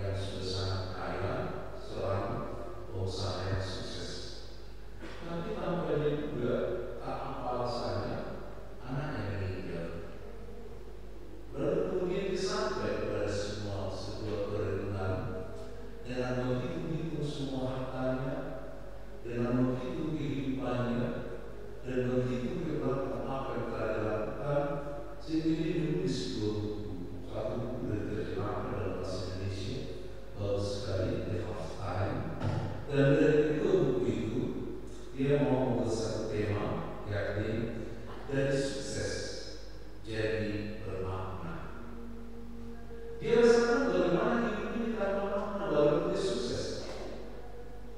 [SPEAKER 1] yang sudah sangat kaya, seorang pengusaha yang sukses. Tapi tanpa dia juga tak apa alasannya anaknya meninggal. Lalu kemudian dia sampai kepada sebuah perenungan dengan menghitung semua hartanya, dengan menghitung kehidupannya, dan menghitung keberatan apa yang telah dilakukan, sehingga dia menulis sebuah buku. Satu buku diterjemahkan dalam bahasa Indonesia, bagus sekali, The Half Time. Dan dari kedua buku itu, dia mau membuat satu tema, yakni dari sukses jadi bermakna. Dia rasakan bagaimana hidup ini tanpa makna walaupun dia sukses.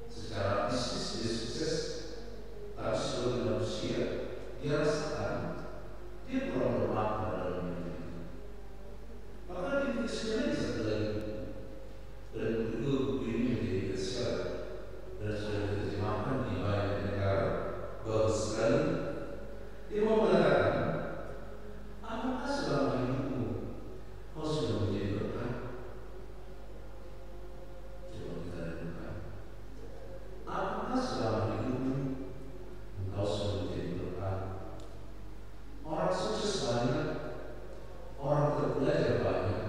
[SPEAKER 1] Secara bisnis dia sukses, tapi sebagai manusia dia rasakan dia kurang bermakna dalam hidup. Maka dia tulisnya di satu lagi buku, dan kedua buku ini menjadi bestseller dan sudah diterjemahkan di banyak negara. Bagus sekali. Dia mau mengatakan, apakah selama hidupmu kau sudah menjadi berkat? Coba kita renungkan. Apakah selama hidupmu kau sudah menjadi berkat? Orang sukses banyak, orang terpelajar banyak,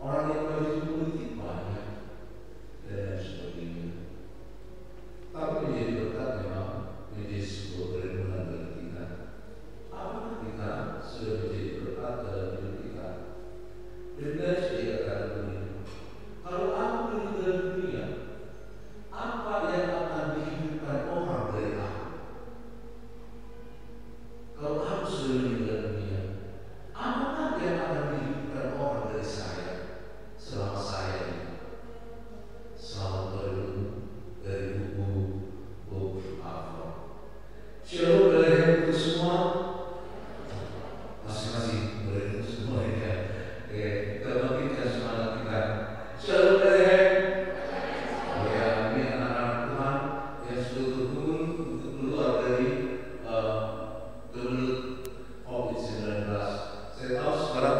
[SPEAKER 1] orang yang maju politik banyak, dan lain sebagainya. Tapi menjadi berkat memang menjadi sebuah perenungan bagi kita. Apakah kita sudah menjadi berkat dalam hidup kita? Benar dia kata begini, kalau aku hidup dalam dunia, apa yang akan dihidupkan orang dari aku? Kalau aku sudah meninggal dunia, apakah yang akan dihidupkan orang dari saya selama saya hidup? Selamat berlindung dari buku Bob Buffett. Shalom Bethlehem untuk semua. Masing-masing berlindung semua ya. Kita bangkitkan semangat kita. Shalom Bethlehem. Ya, ini anak-anak Tuhan yang sudah bergumul untuk keluar dari kebelut COVID-19. Saya tahu sekarang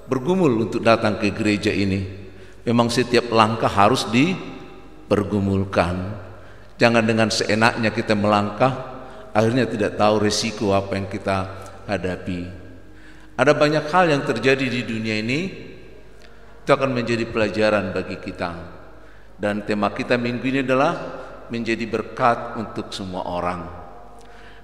[SPEAKER 1] bergumul untuk datang ke gereja ini. Memang setiap langkah harus dipergumulkan. Jangan dengan seenaknya kita melangkah, akhirnya tidak tahu resiko apa yang kita hadapi. Ada banyak hal yang terjadi di dunia ini, itu akan menjadi pelajaran bagi kita. Dan tema kita minggu ini adalah menjadi berkat untuk semua orang.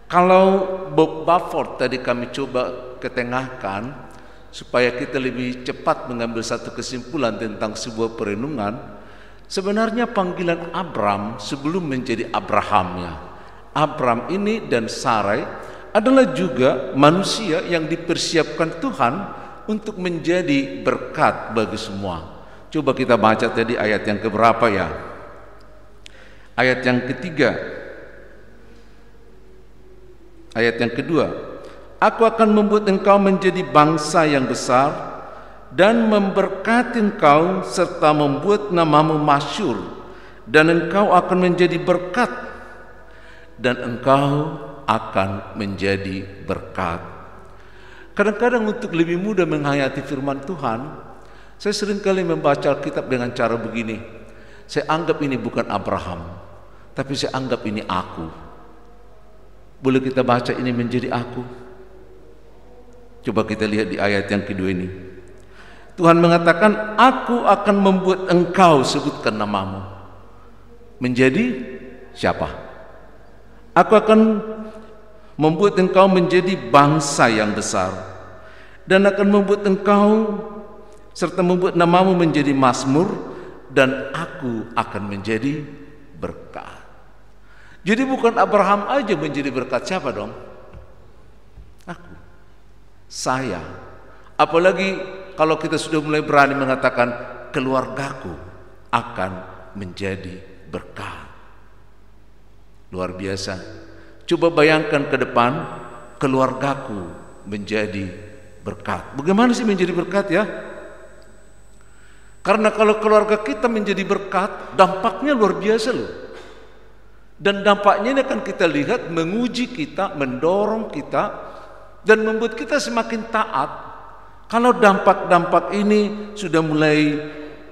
[SPEAKER 1] Kalau Bob Buffett tadi kami coba ketengahkan, supaya kita lebih cepat mengambil satu kesimpulan tentang sebuah perenungan, sebenarnya panggilan Abram sebelum menjadi Abrahamnya. Abram ini dan Sarai adalah juga manusia yang dipersiapkan Tuhan untuk menjadi berkat bagi semua. Coba kita baca tadi ayat yang keberapa ya? Ayat yang ketiga. Ayat yang kedua. Aku akan membuat engkau menjadi bangsa yang besar dan memberkati engkau serta membuat namamu masyhur, dan engkau akan menjadi berkat, dan engkau akan menjadi berkat. Kadang-kadang untuk lebih mudah menghayati firman Tuhan, saya seringkali membaca Alkitab dengan cara begini. Saya anggap ini bukan Abraham, tapi saya anggap ini aku. Boleh kita baca ini menjadi aku? Coba kita lihat di ayat yang kedua ini. Tuhan mengatakan, aku akan membuat engkau, sebutkan namamu, menjadi siapa? Aku akan membuat engkau menjadi bangsa yang besar, dan akan membuat engkau serta membuat namamu menjadi mazmur, dan aku akan menjadi berkat. Jadi bukan Abraham aja menjadi berkat, siapa dong? Aku, saya. Apalagi kalau kita sudah mulai berani mengatakan keluargaku akan menjadi berkat. Luar biasa. Coba bayangkan ke depan, keluargaku menjadi berkat. Bagaimana sih menjadi berkat ya? Karena kalau keluarga kita menjadi berkat, dampaknya luar biasa loh. Dan dampaknya ini akan kita lihat menguji kita, mendorong kita, dan membuat kita semakin taat. Kalau dampak-dampak ini sudah mulai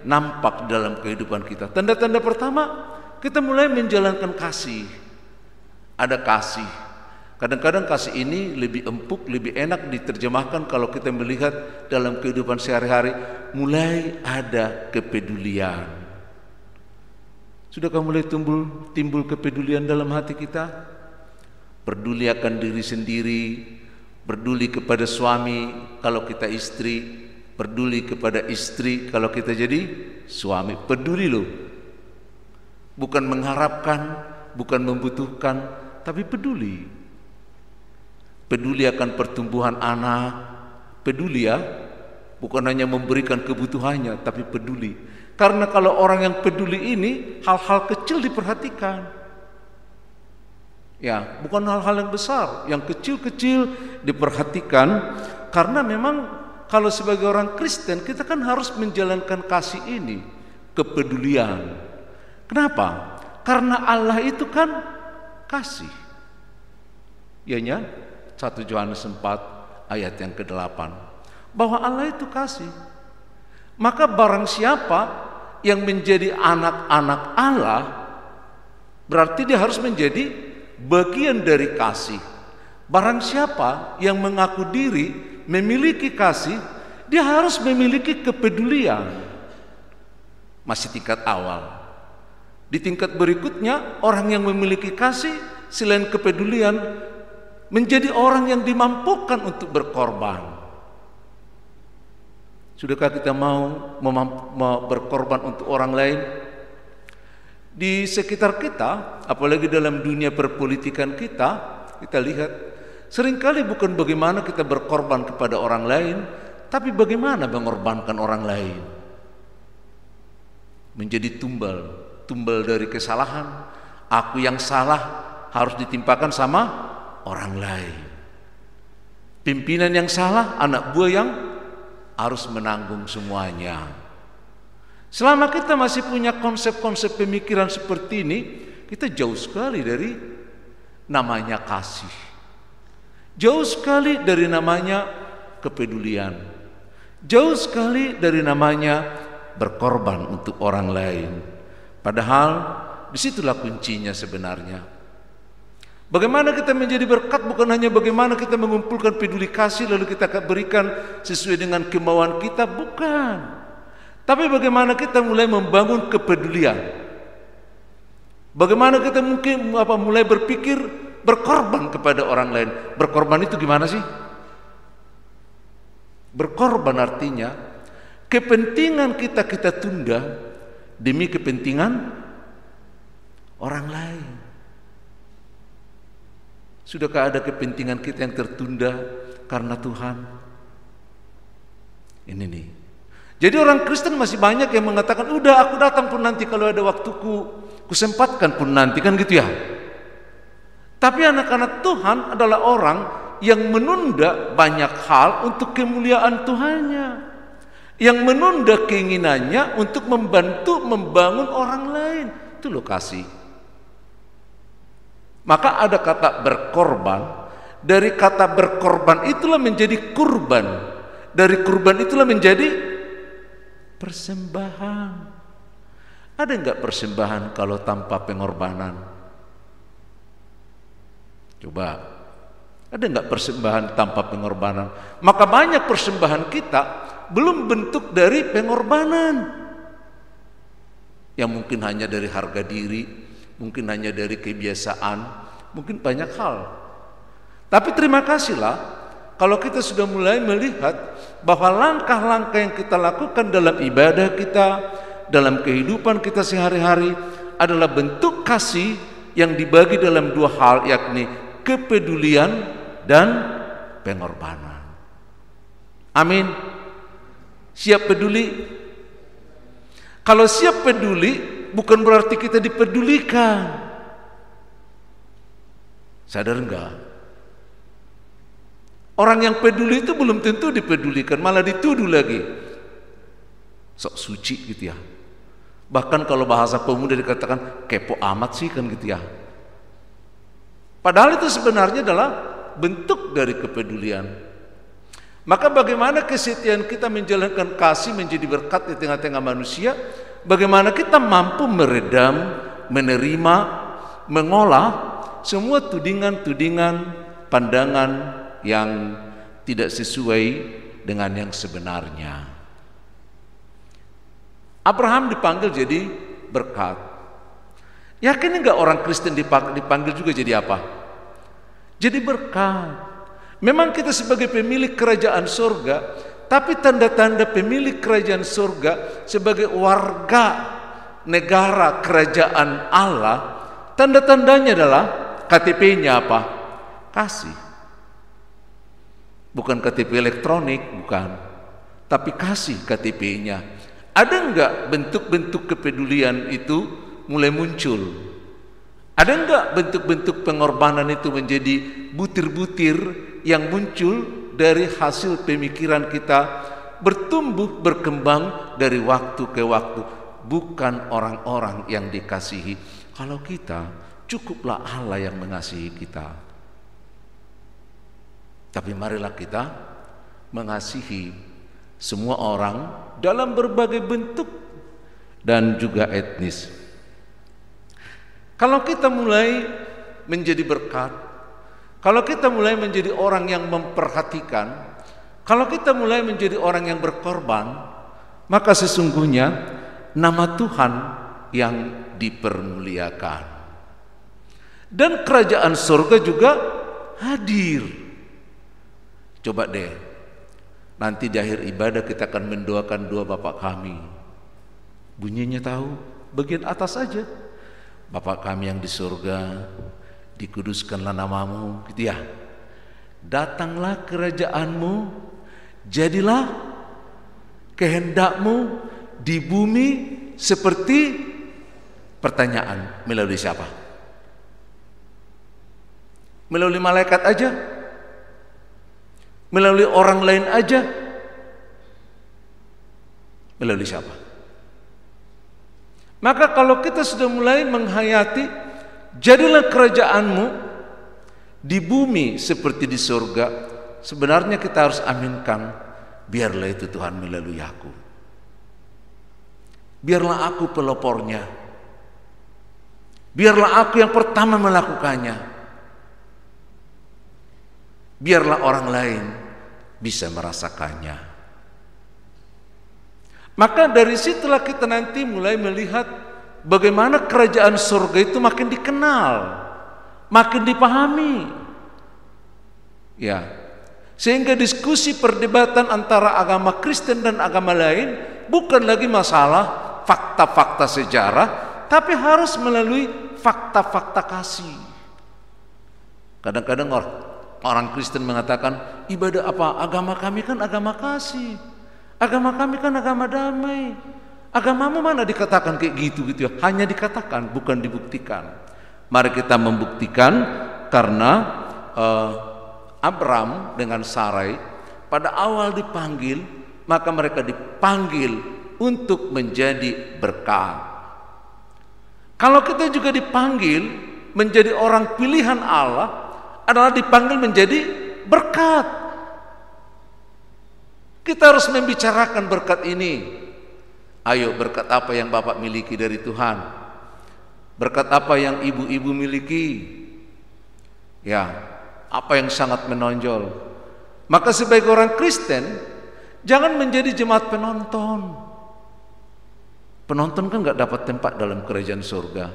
[SPEAKER 1] nampak dalam kehidupan kita. Tanda-tanda pertama, kita mulai menjalankan kasih. Ada kasih. Kadang-kadang kasih ini lebih empuk, lebih enak diterjemahkan kalau kita melihat dalam kehidupan sehari-hari. Mulai ada kepedulian. Sudahkah mulai timbul kepedulian dalam hati kita? Peduli akan diri sendiri, peduli kepada suami kalau kita istri, peduli kepada istri kalau kita jadi suami. Peduli loh. Bukan mengharapkan, bukan membutuhkan, tapi peduli. Peduli akan pertumbuhan anak, peduli ya. Bukan hanya memberikan kebutuhannya, tapi peduli. Karena kalau orang yang peduli ini, hal-hal kecil diperhatikan. Ya, bukan hal-hal yang besar, yang kecil-kecil diperhatikan. Karena memang kalau sebagai orang Kristen, kita kan harus menjalankan kasih ini, kepedulian. Kenapa? Karena Allah itu kan kasih. Ianya 1 Yohanes 4 ayat yang ke-8. Bahwa Allah itu kasih. Maka barang siapa yang menjadi anak-anak Allah, berarti dia harus menjadi bagian dari kasih. Barang siapa yang mengaku diri memiliki kasih, dia harus memiliki kepedulian. Masih tingkat awal. Di tingkat berikutnya, orang yang memiliki kasih selain kepedulian menjadi orang yang dimampukan untuk berkorban. Sudahkah kita mau berkorban untuk orang lain? Di sekitar kita, apalagi dalam dunia perpolitikan kita lihat seringkali bukan bagaimana kita berkorban kepada orang lain, tapi bagaimana mengorbankan orang lain. Menjadi tumbal dari kesalahan. Aku yang salah harus ditimpakan sama orang lain. Pimpinan yang salah, anak buah yang harus menanggung semuanya. Selama kita masih punya konsep-konsep pemikiran seperti ini, kita jauh sekali dari namanya kasih. Jauh sekali dari namanya kepedulian. Jauh sekali dari namanya berkorban untuk orang lain. Padahal disitulah kuncinya sebenarnya. Bagaimana kita menjadi berkat bukan hanya bagaimana kita mengumpulkan peduli kasih lalu kita berikan sesuai dengan kemauan kita, bukan. Tapi bagaimana kita mulai membangun kepedulian. Bagaimana kita mungkin mulai berpikir berkorban kepada orang lain. Berkorban itu gimana sih? Berkorban artinya kepentingan kita tunda demi kepentingan orang lain. Sudahkah ada kepentingan kita yang tertunda karena Tuhan? Ini nih.
[SPEAKER 5] Jadi orang Kristen masih banyak yang mengatakan, udah aku datang pun nanti kalau ada waktuku, kusempatkan pun nanti, kan gitu ya. Tapi anak-anak Tuhan adalah orang yang menunda banyak hal untuk kemuliaan Tuhannya, yang menunda keinginannya untuk membantu membangun orang lain. Itu loh kasih. Maka ada kata berkorban. Dari kata berkorban itulah menjadi kurban. Dari kurban itulah menjadi persembahan. Ada enggak persembahan kalau tanpa pengorbanan? Coba, ada enggak persembahan tanpa pengorbanan? Maka banyak persembahan kita belum bentuk dari pengorbanan, yang mungkin hanya dari harga diri, mungkin hanya dari kebiasaan, mungkin banyak hal. Tapi terima kasihlah kalau kita sudah mulai melihat bahwa langkah-langkah yang kita lakukan dalam ibadah kita, dalam kehidupan kita sehari-hari adalah bentuk kasih yang dibagi dalam dua hal, yakni kepedulian dan pengorbanan. Amin. Siap peduli? Kalau siap peduli bukan berarti kita dipedulikan. Sadar enggak? Orang yang peduli itu belum tentu dipedulikan, malah dituduh lagi. Sok suci gitu ya. Bahkan kalau bahasa pemuda dikatakan kepo amat sih kan gitu ya. Padahal itu sebenarnya adalah bentuk dari kepedulian. Maka bagaimana kesetiaan kita menjalankan kasih menjadi berkat di tengah-tengah manusia? Bagaimana kita mampu meredam, menerima, mengolah semua tudingan-tudingan, pandangan yang tidak sesuai dengan yang sebenarnya. Abraham dipanggil jadi berkat. Yakin enggak orang Kristen dipanggil juga jadi apa? Jadi berkat. Memang kita sebagai pemilik kerajaan surga, tapi tanda-tanda pemilik kerajaan surga sebagai warga negara kerajaan Allah, tanda-tandanya adalah KTP-nya apa? Kasih. Bukan KTP elektronik, bukan. Tapi kasih KTP-nya. Ada enggak bentuk-bentuk kepedulian itu mulai muncul? Ada enggak bentuk-bentuk pengorbanan itu menjadi butir-butir yang muncul dari hasil pemikiran kita, bertumbuh, berkembang dari waktu ke waktu? Bukan orang-orang yang dikasihi. Kalau kita, cukuplah Allah yang mengasihi kita. Tapi marilah kita mengasihi semua orang dalam berbagai bentuk dan juga etnis. Kalau kita mulai menjadi berkat, kalau kita mulai menjadi orang yang memperhatikan, kalau kita mulai menjadi orang yang berkorban, maka sesungguhnya nama Tuhan yang dipermuliakan. Dan kerajaan surga juga hadir. Coba deh, nanti di akhir ibadah kita akan mendoakan doa Bapa kami. Bunyinya tahu? Bagian atas aja. Bapa kami yang di surga, dikuduskanlah namamu, gitu ya. Datanglah kerajaanmu, jadilah kehendakmu di bumi seperti, pertanyaan, melalui siapa? Melalui malaikat aja? Melalui orang lain aja? Melalui siapa? Maka kalau kita sudah mulai menghayati, jadilah kerajaanmu di bumi seperti di surga, sebenarnya kita harus aminkan, biarlah itu Tuhan melalui aku. Biarlah aku pelopornya. Biarlah aku yang pertama melakukannya. Biarlah orang lain bisa merasakannya. Maka dari situlah kita nanti mulai melihat bagaimana kerajaan surga itu makin dikenal, makin dipahami. Ya. Sehingga diskusi perdebatan antara agama Kristen dan agama lain bukan lagi masalah fakta-fakta sejarah, tapi harus melalui fakta-fakta kasih. Kadang-kadang orang Kristen mengatakan, ibadah apa? Agama kami kan agama kasih. Agama kami kan agama damai. Agamamu mana dikatakan kayak gitu ya? Hanya dikatakan, bukan dibuktikan. Mari kita membuktikan, karena Abram dengan Sarai pada awal dipanggil, maka mereka dipanggil untuk menjadi berkat. Kalau kita juga dipanggil menjadi orang pilihan Allah, adalah dipanggil menjadi berkat. Kita harus membicarakan berkat ini. Ayo, berkat apa yang Bapak miliki dari Tuhan? Berkat apa yang ibu-ibu miliki? Ya, apa yang sangat menonjol? Maka sebagai orang Kristen, jangan menjadi jemaat penonton. Penonton kan gak dapat tempat dalam kerajaan surga.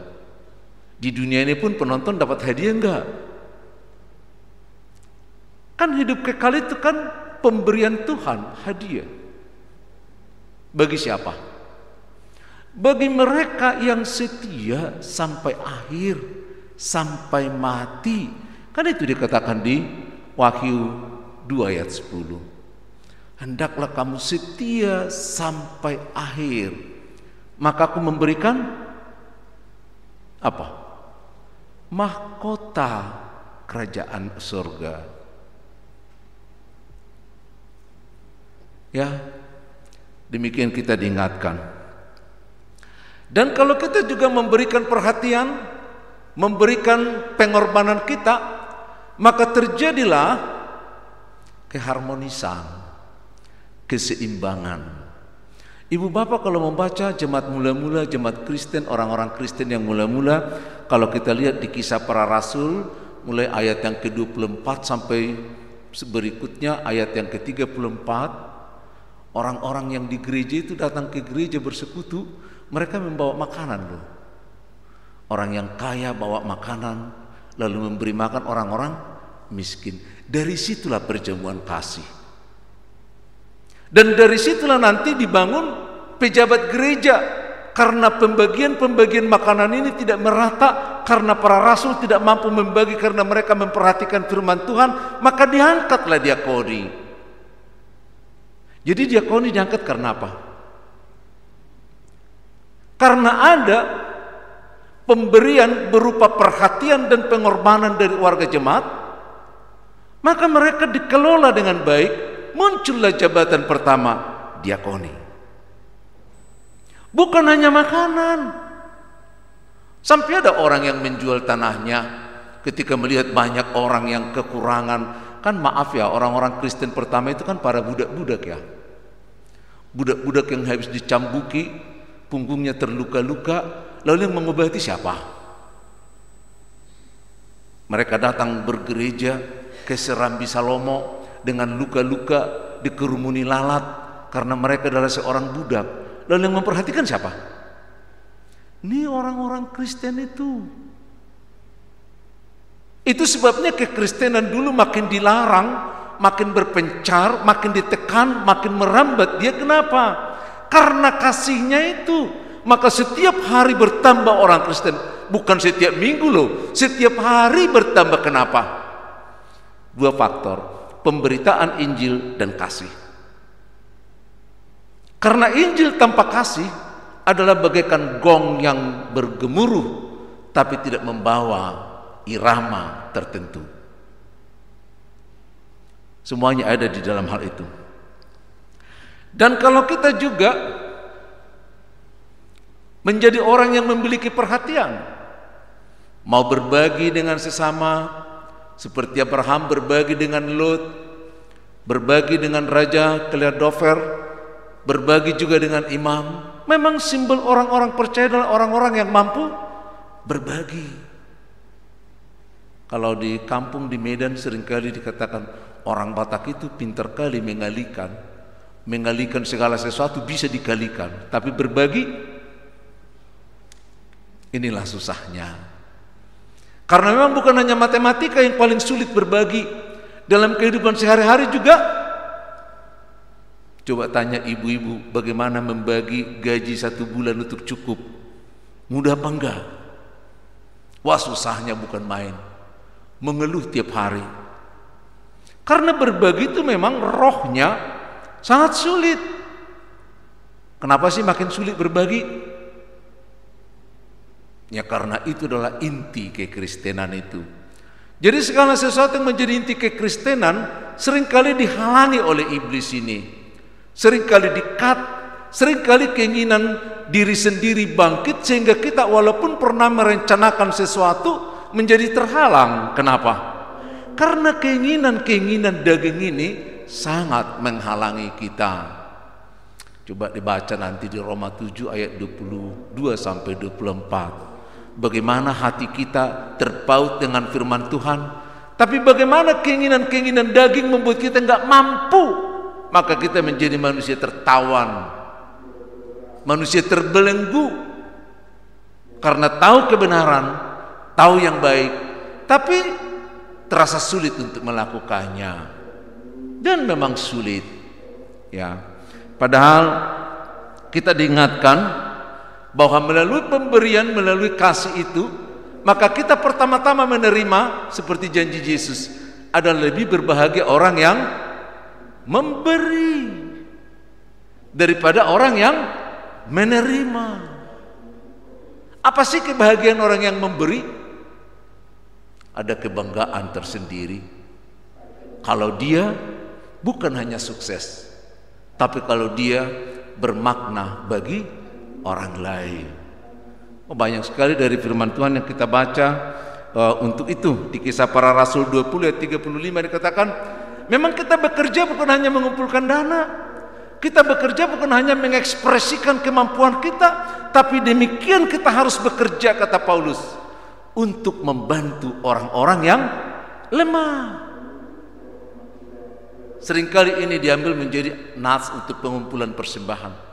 [SPEAKER 5] Di dunia ini pun penonton dapat hadiah enggak? Kan hidup kekal itu kan pemberian Tuhan, hadiah. Bagi siapa? Bagi mereka yang setia sampai akhir, sampai mati. Kan itu dikatakan di Wahyu 2 ayat 10. Hendaklah kamu setia sampai akhir, maka aku memberikan apa? Mahkota kerajaan surga. Ya, demikian kita diingatkan. Dan kalau kita juga memberikan perhatian, memberikan pengorbanan kita, maka terjadilah keharmonisan, keseimbangan. Ibu bapak kalau membaca jemaat mula-mula, jemaat Kristen, orang-orang Kristen yang mula-mula, kalau kita lihat di Kisah Para Rasul, mulai ayat yang ke-24 sampai berikutnya ayat yang ke-34, orang-orang yang di gereja itu datang ke gereja bersekutu, mereka membawa makanan loh. Orang yang kaya bawa makanan, lalu memberi makan orang-orang miskin. Dari situlah perjamuan kasih. Dan dari situlah nanti dibangun pejabat gereja. Karena pembagian makanan ini tidak merata, karena para rasul tidak mampu membagi karena mereka memperhatikan firman Tuhan, maka diangkatlah diakoni. Jadi diakoni diangkat karena apa? Karena ada pemberian berupa perhatian dan pengorbanan dari warga jemaat, maka mereka dikelola dengan baik, muncullah jabatan pertama, diakoni. Bukan hanya makanan. Sampai ada orang yang menjual tanahnya ketika melihat banyak orang yang kekurangan. Kan maaf ya, orang-orang Kristen pertama itu kan para budak-budak ya. Budak-budak yang habis dicambuki, punggungnya terluka-luka, lalu yang mengobati siapa? Mereka datang bergereja ke Serambi Salomo dengan luka-luka, dikerumuni lalat karena mereka adalah seorang budak. Lalu yang memperhatikan siapa? Ini orang-orang Kristen itu. Itu sebabnya kekristenan dulu makin dilarang, makin berpencar, makin ditekan, makin merambat. Dia kenapa? Karena kasihnya itu. Maka setiap hari bertambah orang Kristen. Bukan setiap minggu loh, setiap hari bertambah. Kenapa? Dua faktor, pemberitaan Injil dan kasih. Karena Injil tanpa kasih adalah bagaikan gong yang bergemuruh tapi tidak membawa irama tertentu. Semuanya ada di dalam hal itu. Dan kalau kita juga menjadi orang yang memiliki perhatian, mau berbagi dengan sesama, seperti Abraham berbagi dengan Lot, berbagi dengan Raja Keliadover, berbagi juga dengan imam. Memang simbol orang-orang percaya adalah orang-orang yang mampu berbagi. Kalau di kampung di Medan seringkali dikatakan orang Batak itu pintar kali mengalihkan segala sesuatu bisa dikalikan, tapi berbagi inilah susahnya. Karena memang bukan hanya matematika yang paling sulit berbagi, dalam kehidupan sehari-hari juga. Coba tanya ibu-ibu bagaimana membagi gaji 1 bulan untuk cukup, mudah apa enggak? Wah, susahnya bukan main, mengeluh tiap hari. Karena berbagi itu memang rohnya sangat sulit. Kenapa sih makin sulit berbagi? Ya karena itu adalah inti kekristenan itu. Jadi segala sesuatu yang menjadi inti kekristenan seringkali dihalangi oleh iblis ini. Seringkali di-cut, seringkali keinginan diri sendiri bangkit sehingga kita walaupun pernah merencanakan sesuatu menjadi terhalang. Kenapa? Karena keinginan-keinginan daging ini sangat menghalangi kita. Coba dibaca nanti di Roma 7 ayat 22 sampai 24. Bagaimana hati kita terpaut dengan firman Tuhan, tapi bagaimana keinginan-keinginan daging membuat kita nggak mampu, maka kita menjadi manusia tertawan, manusia terbelenggu, karena tahu kebenaran, tahu yang baik, tapi terasa sulit untuk melakukannya, dan memang sulit, ya. Padahal kita diingatkan bahwa melalui pemberian, melalui kasih itu, maka kita pertama-tama menerima seperti janji Yesus, ada lebih berbahagia orang yang memberi daripada orang yang menerima. Apa sih kebahagiaan orang yang memberi? Ada kebanggaan tersendiri kalau dia bukan hanya sukses, tapi kalau dia bermakna bagi orang lain. Banyak sekali dari firman Tuhan yang kita baca untuk itu. Di Kisah Para Rasul 20 ayat 35 dikatakan, memang kita bekerja bukan hanya mengumpulkan dana, kita bekerja bukan hanya mengekspresikan kemampuan kita, tapi demikian kita harus bekerja, kata Paulus, untuk membantu orang-orang yang lemah. Seringkali ini diambil menjadi nas untuk pengumpulan persembahan.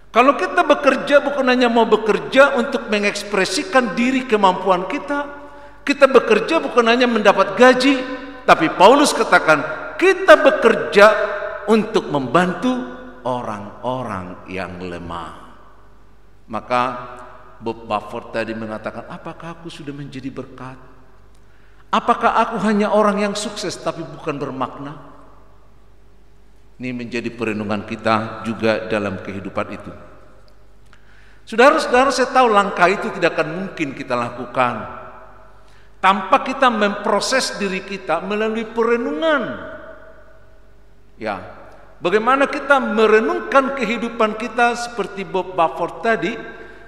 [SPEAKER 5] Kalau kita bekerja bukan hanya mau bekerja untuk mengekspresikan diri kemampuan kita, kita bekerja bukan hanya mendapat gaji, tapi Paulus katakan kita bekerja untuk membantu orang-orang yang lemah. Maka Bob Bufford tadi mengatakan, apakah aku sudah menjadi berkat? Apakah aku hanya orang yang sukses tapi bukan bermakna? Ini menjadi perenungan kita juga dalam kehidupan itu. Saudara-saudara, saya tahu langkah itu tidak akan mungkin kita lakukan tanpa kita memproses diri kita melalui perenungan. Ya, bagaimana kita merenungkan kehidupan kita seperti Bob Bufford tadi,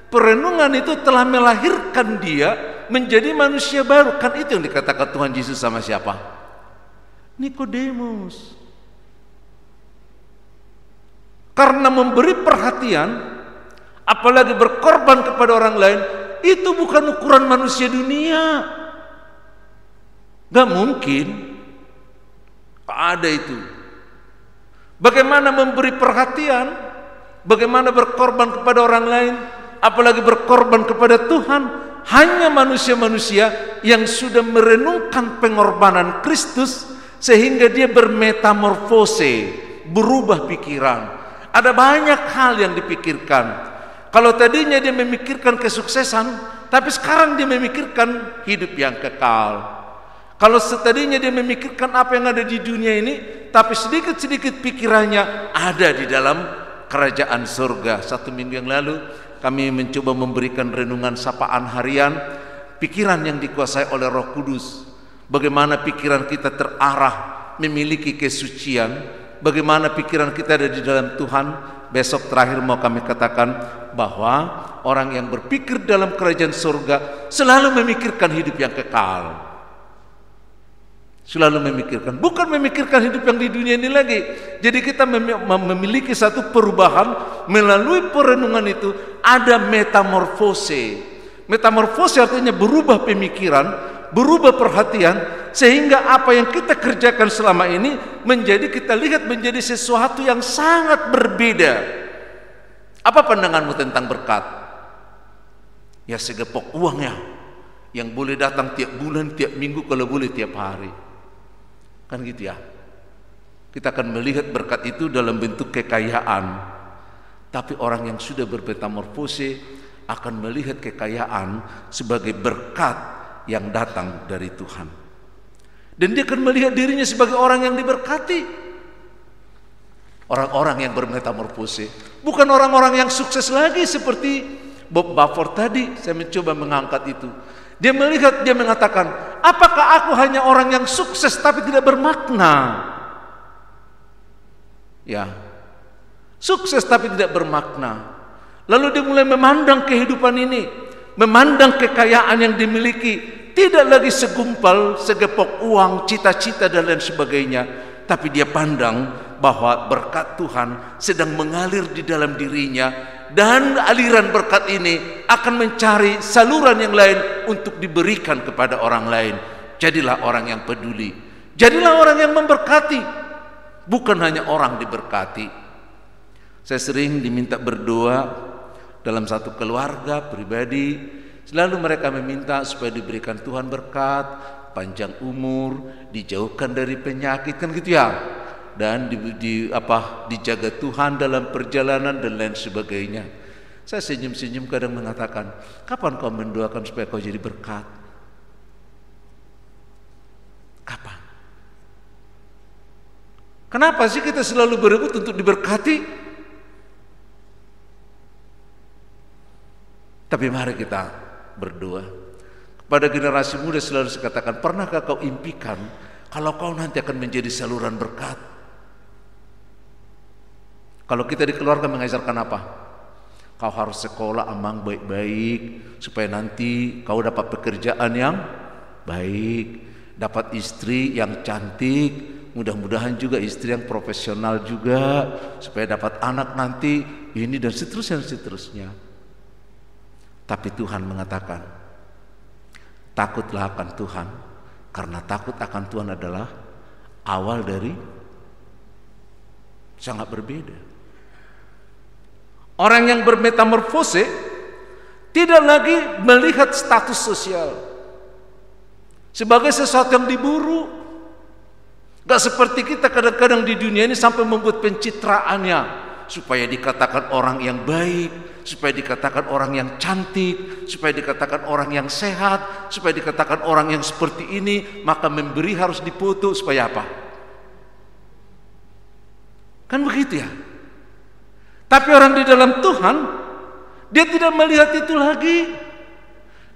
[SPEAKER 5] perenungan itu telah melahirkan dia menjadi manusia baru. Kan itu yang dikatakan Tuhan Yesus sama siapa? Nikodemus. Karena memberi perhatian, apalagi berkorban kepada orang lain, itu bukan ukuran manusia dunia. Gak mungkin ada itu. Bagaimana memberi perhatian, bagaimana berkorban kepada orang lain, apalagi berkorban kepada Tuhan, hanya manusia-manusia yang sudah merenungkan pengorbanan Kristus sehingga dia bermetamorfose, berubah pikiran. Ada banyak hal yang dipikirkan. Kalau tadinya dia memikirkan kesuksesan, tapi sekarang dia memikirkan hidup yang kekal. Kalau tadinya dia memikirkan apa yang ada di dunia ini, tapi sedikit-sedikit pikirannya ada di dalam kerajaan surga. 1 minggu yang lalu kami mencoba memberikan renungan sapaan harian, pikiran yang dikuasai oleh Roh Kudus. Bagaimana pikiran kita terarah memiliki kesucian, bagaimana pikiran kita ada di dalam Tuhan. Besok terakhir mau kami katakan bahwa orang yang berpikir dalam kerajaan surga selalu memikirkan hidup yang kekal. Selalu memikirkan, bukan memikirkan hidup yang di dunia ini lagi. Jadi kita memiliki satu perubahan melalui perenungan itu, ada metamorfose. Metamorfose artinya berubah pemikiran, berubah perhatian, sehingga apa yang kita kerjakan selama ini kita lihat menjadi sesuatu yang sangat berbeda. Apa pandanganmu tentang berkat? Ya segepok uang ya, yang boleh datang tiap bulan, tiap minggu, kalau boleh tiap hari. Kan gitu ya. Kita akan melihat berkat itu dalam bentuk kekayaan. Tapi orang yang sudah bermetamorfose akan melihat kekayaan sebagai berkat yang datang dari Tuhan. Dan dia akan melihat dirinya sebagai orang yang diberkati. Orang-orang yang bermetamorfose, bukan orang-orang yang sukses lagi seperti Bob Bafford tadi. Saya mencoba mengangkat itu. Dia melihat, dia mengatakan, apakah aku hanya orang yang sukses tapi tidak bermakna? Ya, sukses tapi tidak bermakna. Lalu dia mulai memandang kehidupan ini, memandang kekayaan yang dimiliki, tidak lagi segumpal, segepok uang, cita-cita dan lain sebagainya, tapi dia pandang bahwa berkat Tuhan sedang mengalir di dalam dirinya, dan aliran berkat ini akan mencari saluran yang lain untuk diberikan kepada orang lain. Jadilah orang yang peduli, jadilah orang yang memberkati, bukan hanya orang diberkati. Saya sering diminta berdoa dalam satu keluarga pribadi, selalu mereka meminta supaya diberikan Tuhan berkat, panjang umur, dijauhkan dari penyakit, kan gitu ya, dan dijaga Tuhan dalam perjalanan dan lain sebagainya. Saya senyum-senyum kadang mengatakan, kapan kau mendoakan supaya kau jadi berkat? Kapan? Kenapa sih kita selalu berebut untuk diberkati? Tapi mari kita berdoa. Kepada generasi muda selalu saya katakan, pernahkah kau impikan kalau kau nanti akan menjadi saluran berkat? Kalau kita di keluarga mengajarkan apa? Kau harus sekolah amang baik-baik supaya nanti kau dapat pekerjaan yang baik, dapat istri yang cantik, mudah-mudahan juga istri yang profesional juga, supaya dapat anak nanti ini dan seterusnya dan seterusnya. Tapi Tuhan mengatakan, takutlah akan Tuhan, karena takut akan Tuhan adalah awal dari sangat berbeda. Orang yang bermetamorfose tidak lagi melihat status sosial sebagai sesuatu yang diburu. Gak seperti kita kadang-kadang di dunia ini sampai membuat pencitraannya supaya dikatakan orang yang baik, supaya dikatakan orang yang cantik, supaya dikatakan orang yang sehat, supaya dikatakan orang yang seperti ini, maka memberi harus dipoto supaya apa? Kan begitu ya? Tapi orang di dalam Tuhan, dia tidak melihat itu lagi.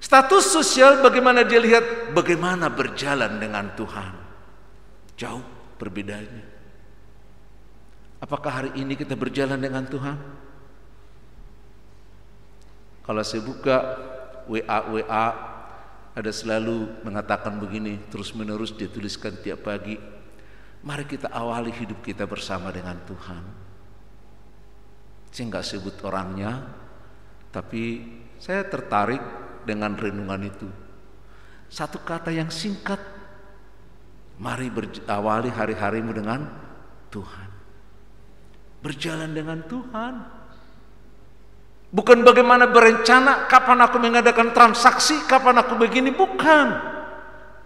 [SPEAKER 5] Status sosial bagaimana dia lihat, bagaimana berjalan dengan Tuhan. Jauh perbedaannya. Apakah hari ini kita berjalan dengan Tuhan? Kalau saya buka WA, ada selalu mengatakan begini, terus menerus dia tuliskan tiap pagi. Mari kita awali hidup kita bersama dengan Tuhan. Saya nggak sebut orangnya, tapi saya tertarik dengan renungan itu. Satu kata yang singkat, mari awali hari-harimu dengan Tuhan. Berjalan dengan Tuhan. Bukan bagaimana berencana, kapan aku mengadakan transaksi, kapan aku begini, bukan.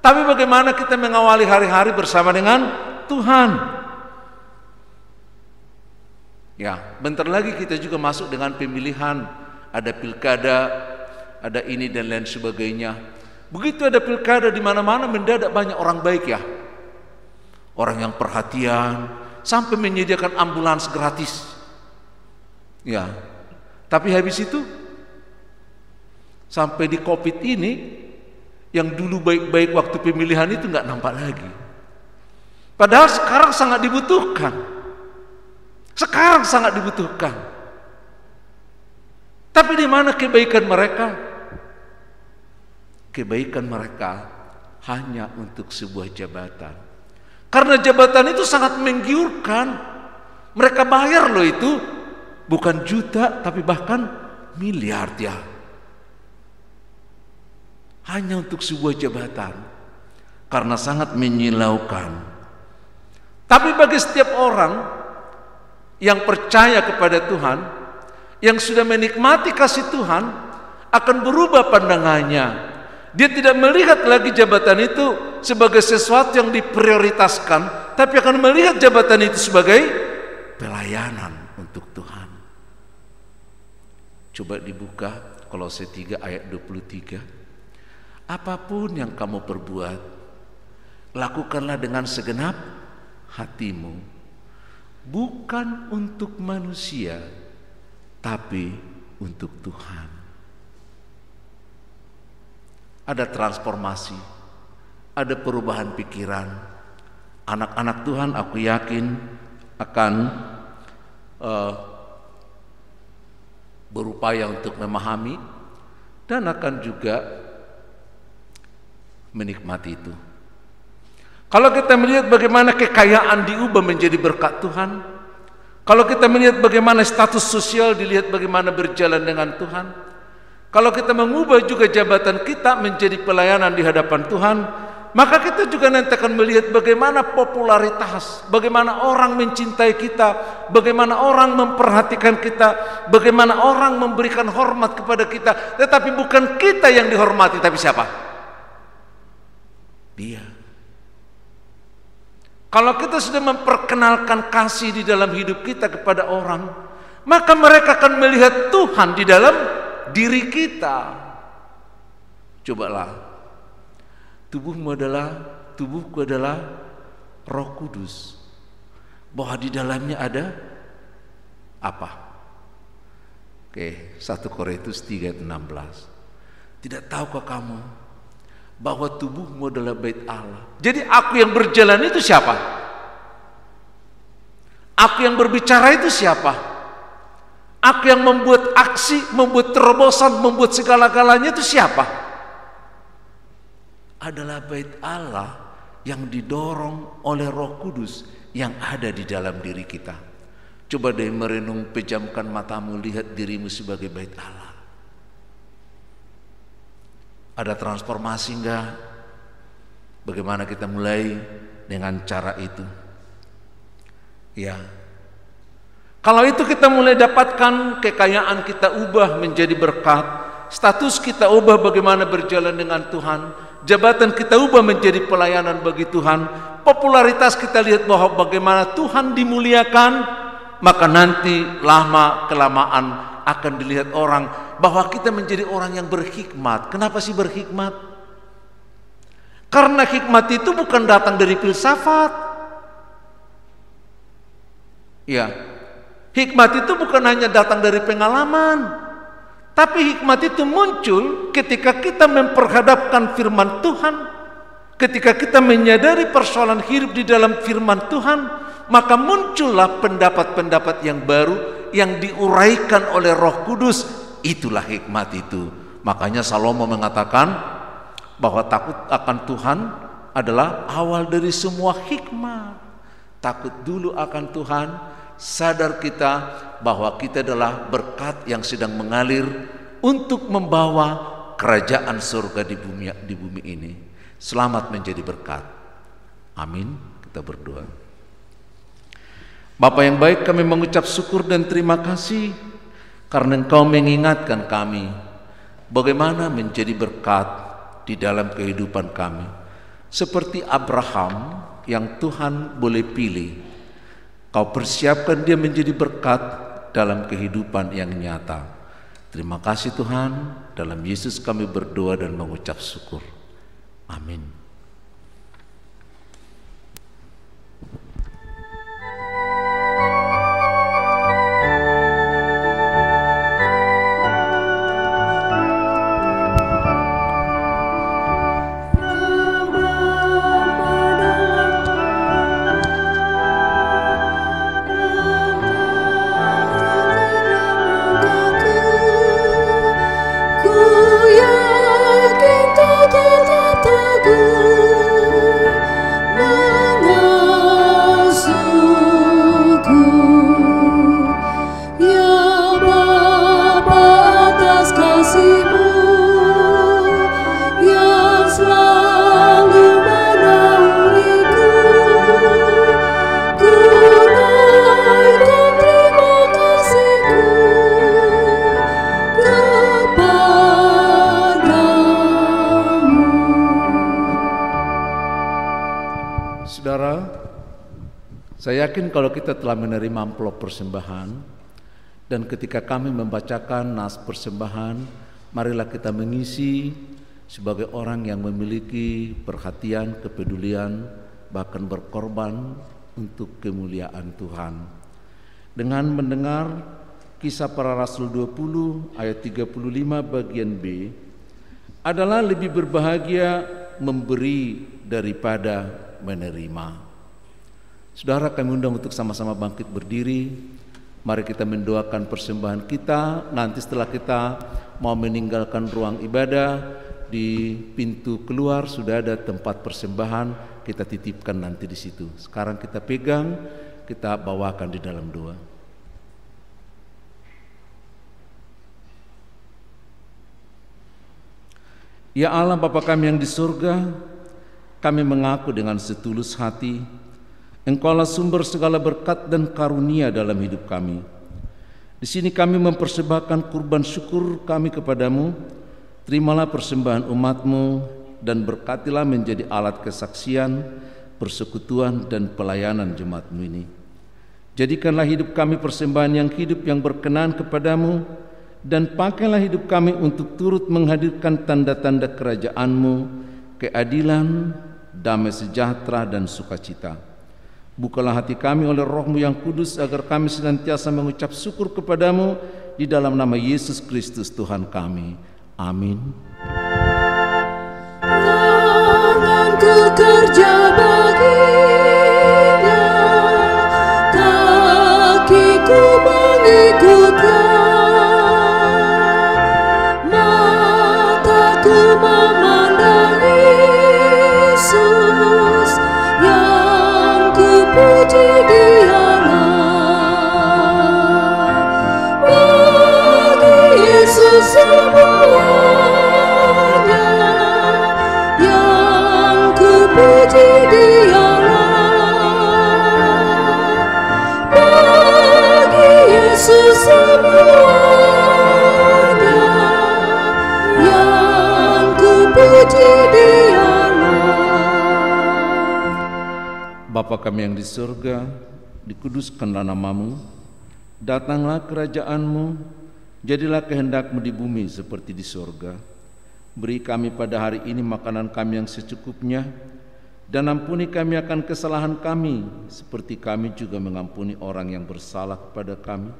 [SPEAKER 5] Tapi bagaimana kita mengawali hari-hari bersama dengan Tuhan. Ya, bentar lagi kita juga masuk dengan pemilihan. Ada pilkada, ada ini dan lain sebagainya. Begitu ada pilkada di mana-mana mendadak banyak orang baik ya. Orang yang perhatian, sampai menyediakan ambulans gratis. Ya. Tapi habis itu sampai di Covid ini, yang dulu baik-baik waktu pemilihan itu nggak nampak lagi. Padahal sekarang sangat dibutuhkan. Sekarang sangat dibutuhkan. Tapi di mana kebaikan mereka? Kebaikan mereka hanya untuk sebuah jabatan. Karena jabatan itu sangat menggiurkan. Mereka bayar loh itu. Bukan juta tapi bahkan miliar ya. Hanya untuk sebuah jabatan. Karena sangat menyilaukan. Tapi bagi setiap orang yang percaya kepada Tuhan, yang sudah menikmati kasih Tuhan, akan berubah pandangannya. Dia tidak melihat lagi jabatan itu sebagai sesuatu yang diprioritaskan, tapi akan melihat jabatan itu sebagai pelayanan untuk Tuhan. Coba dibuka Kolose 3 ayat 23. Apapun yang kamu perbuat, lakukanlah dengan segenap hatimu, bukan untuk manusia, tapi untuk Tuhan. Ada transformasi, ada perubahan pikiran. Anak-anak Tuhan aku yakin akan berupaya untuk memahami dan akan juga menikmati itu. Kalau kita melihat bagaimana kekayaan diubah menjadi berkat Tuhan, kalau kita melihat bagaimana status sosial dilihat bagaimana berjalan dengan Tuhan, kalau kita mengubah juga jabatan kita menjadi pelayanan di hadapan Tuhan, maka kita juga nanti akan melihat bagaimana popularitas, bagaimana orang mencintai kita, bagaimana orang memperhatikan kita, bagaimana orang memberikan hormat kepada kita. Tetapi bukan kita yang dihormati, tapi siapa? Dia. Kalau kita sudah memperkenalkan kasih di dalam hidup kita kepada orang, maka mereka akan melihat Tuhan di dalam diri kita. Cobalah, tubuhku adalah Roh Kudus, bahwa di dalamnya ada apa? Oke, 1 Korintus 3:16. Tidak tahukah kamu bahwa tubuhmu adalah bait Allah? Jadi aku yang berjalan itu siapa? Aku yang berbicara itu siapa? Aku yang membuat aksi, membuat terobosan, membuat segala-galanya itu siapa? Adalah bait Allah yang didorong oleh Roh Kudus yang ada di dalam diri kita. Coba deh merenung, pejamkan matamu, lihat dirimu sebagai bait Allah. Ada transformasi enggak? Bagaimana kita mulai dengan cara itu? Ya. Kalau itu kita mulai dapatkan, kekayaan kita ubah menjadi berkat, status kita ubah bagaimana berjalan dengan Tuhan, jabatan kita ubah menjadi pelayanan bagi Tuhan, popularitas kita lihat bahwa bagaimana Tuhan dimuliakan, maka nanti lama kelamaan akan dilihat orang bahwa kita menjadi orang yang berhikmat. Kenapa sih berhikmat? Karena hikmat itu bukan datang dari filsafat. Ya, hikmat itu bukan hanya datang dari pengalaman, tapi hikmat itu muncul ketika kita memperhadapkan firman Tuhan, ketika kita menyadari persoalan hidup di dalam firman Tuhan, maka muncullah pendapat-pendapat yang baru yang diuraikan oleh Roh Kudus. Itulah hikmat itu. Makanya Salomo mengatakan bahwa takut akan Tuhan adalah awal dari semua hikmat. Takut dulu akan Tuhan, sadar kita bahwa kita adalah berkat yang sedang mengalir untuk membawa kerajaan surga di bumi ini. Selamat menjadi berkat. Amin. Kita berdoa. Bapa yang baik, kami mengucap syukur dan terima kasih karena Engkau mengingatkan kami bagaimana menjadi berkat di dalam kehidupan kami. Seperti Abraham yang Tuhan boleh pilih, Kau persiapkan dia menjadi berkat dalam kehidupan yang nyata. Terima kasih Tuhan, dalam Yesus kami berdoa dan mengucap syukur. Amin. Saya yakin kalau kita telah menerima amplop persembahan, dan ketika kami membacakan nas persembahan, marilah kita mengisi sebagai orang yang memiliki perhatian, kepedulian, bahkan berkorban untuk kemuliaan Tuhan. dengan mendengar Kisah Para Rasul 20 ayat 35 bagian B adalah lebih berbahagia memberi daripada menerima. Saudara, kami undang untuk sama-sama bangkit berdiri. Mari kita mendoakan persembahan kita. Nanti setelah kita mau meninggalkan ruang ibadah, di pintu keluar sudah ada tempat persembahan, kita titipkan nanti di situ. Sekarang kita pegang, kita bawakan di dalam doa. Ya Allah Bapa kami yang di surga, kami mengaku dengan setulus hati, Engkaulah sumber segala berkat dan karunia dalam hidup kami. Di sini kami mempersembahkan kurban syukur kami kepadamu. Terimalah persembahan umat-Mu dan berkatilah menjadi alat kesaksian, persekutuan dan pelayanan jemaat-Mu ini. Jadikanlah hidup kami persembahan yang hidup yang berkenan kepadamu, dan pakailah hidup kami untuk turut menghadirkan tanda-tanda kerajaan-Mu, keadilan, damai sejahtera dan sukacita. Bukalah hati kami oleh Roh-Mu yang kudus agar kami senantiasa mengucap syukur kepadamu di dalam nama Yesus Kristus Tuhan kami. Amin.
[SPEAKER 2] Tanganku kerja baginya, kakiku mengikutnya, mataku memandang Yesus yang kupuji Dialah. Bagi Yesus semuanya yang kupuji Dialah. Bagi Yesus semuanya yang kupuji Dialah.
[SPEAKER 5] Bapa kami yang di surga, dikuduskanlah nama-Mu, datanglah kerajaan-Mu, jadilah kehendak-Mu di bumi seperti di surga. Beri kami pada hari ini makanan kami yang secukupnya, dan ampuni kami akan kesalahan kami, seperti kami juga mengampuni orang yang bersalah kepada kami.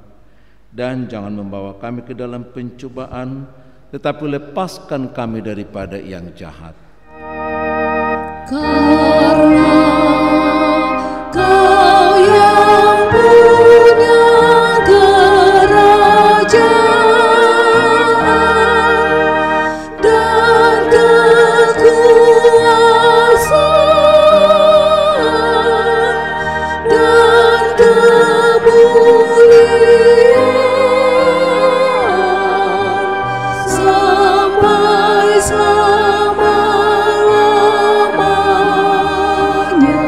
[SPEAKER 5] Dan jangan membawa kami ke dalam pencobaan, tetapi lepaskan kami daripada yang jahat.
[SPEAKER 2] Karena Kau yang punya kerajaan dan kekuasaan dan kemuliaan sampai selama-lamanya.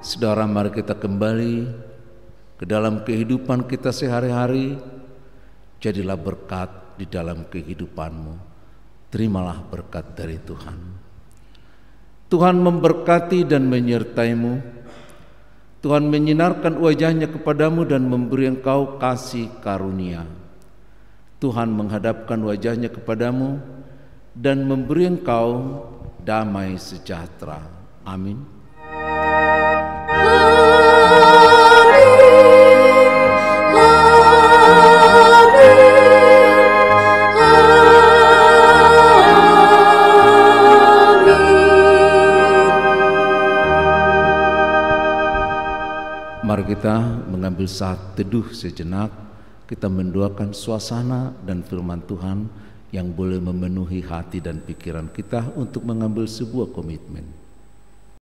[SPEAKER 5] Saudara, mari kita kembali ke dalam kehidupan kita sehari-hari. Jadilah berkat di dalam kehidupanmu. Terimalah berkat dari Tuhan. Tuhan memberkati dan menyertaimu. Tuhan menyinarkan wajahnya kepadamu dan memberi engkau kasih karunia. Tuhan menghadapkan wajahnya kepadamu dan memberi engkau damai sejahtera. Amin. Mari kita mengambil saat teduh sejenak. Kita mendoakan suasana dan firman Tuhan yang boleh memenuhi hati dan pikiran kita untuk mengambil sebuah komitmen.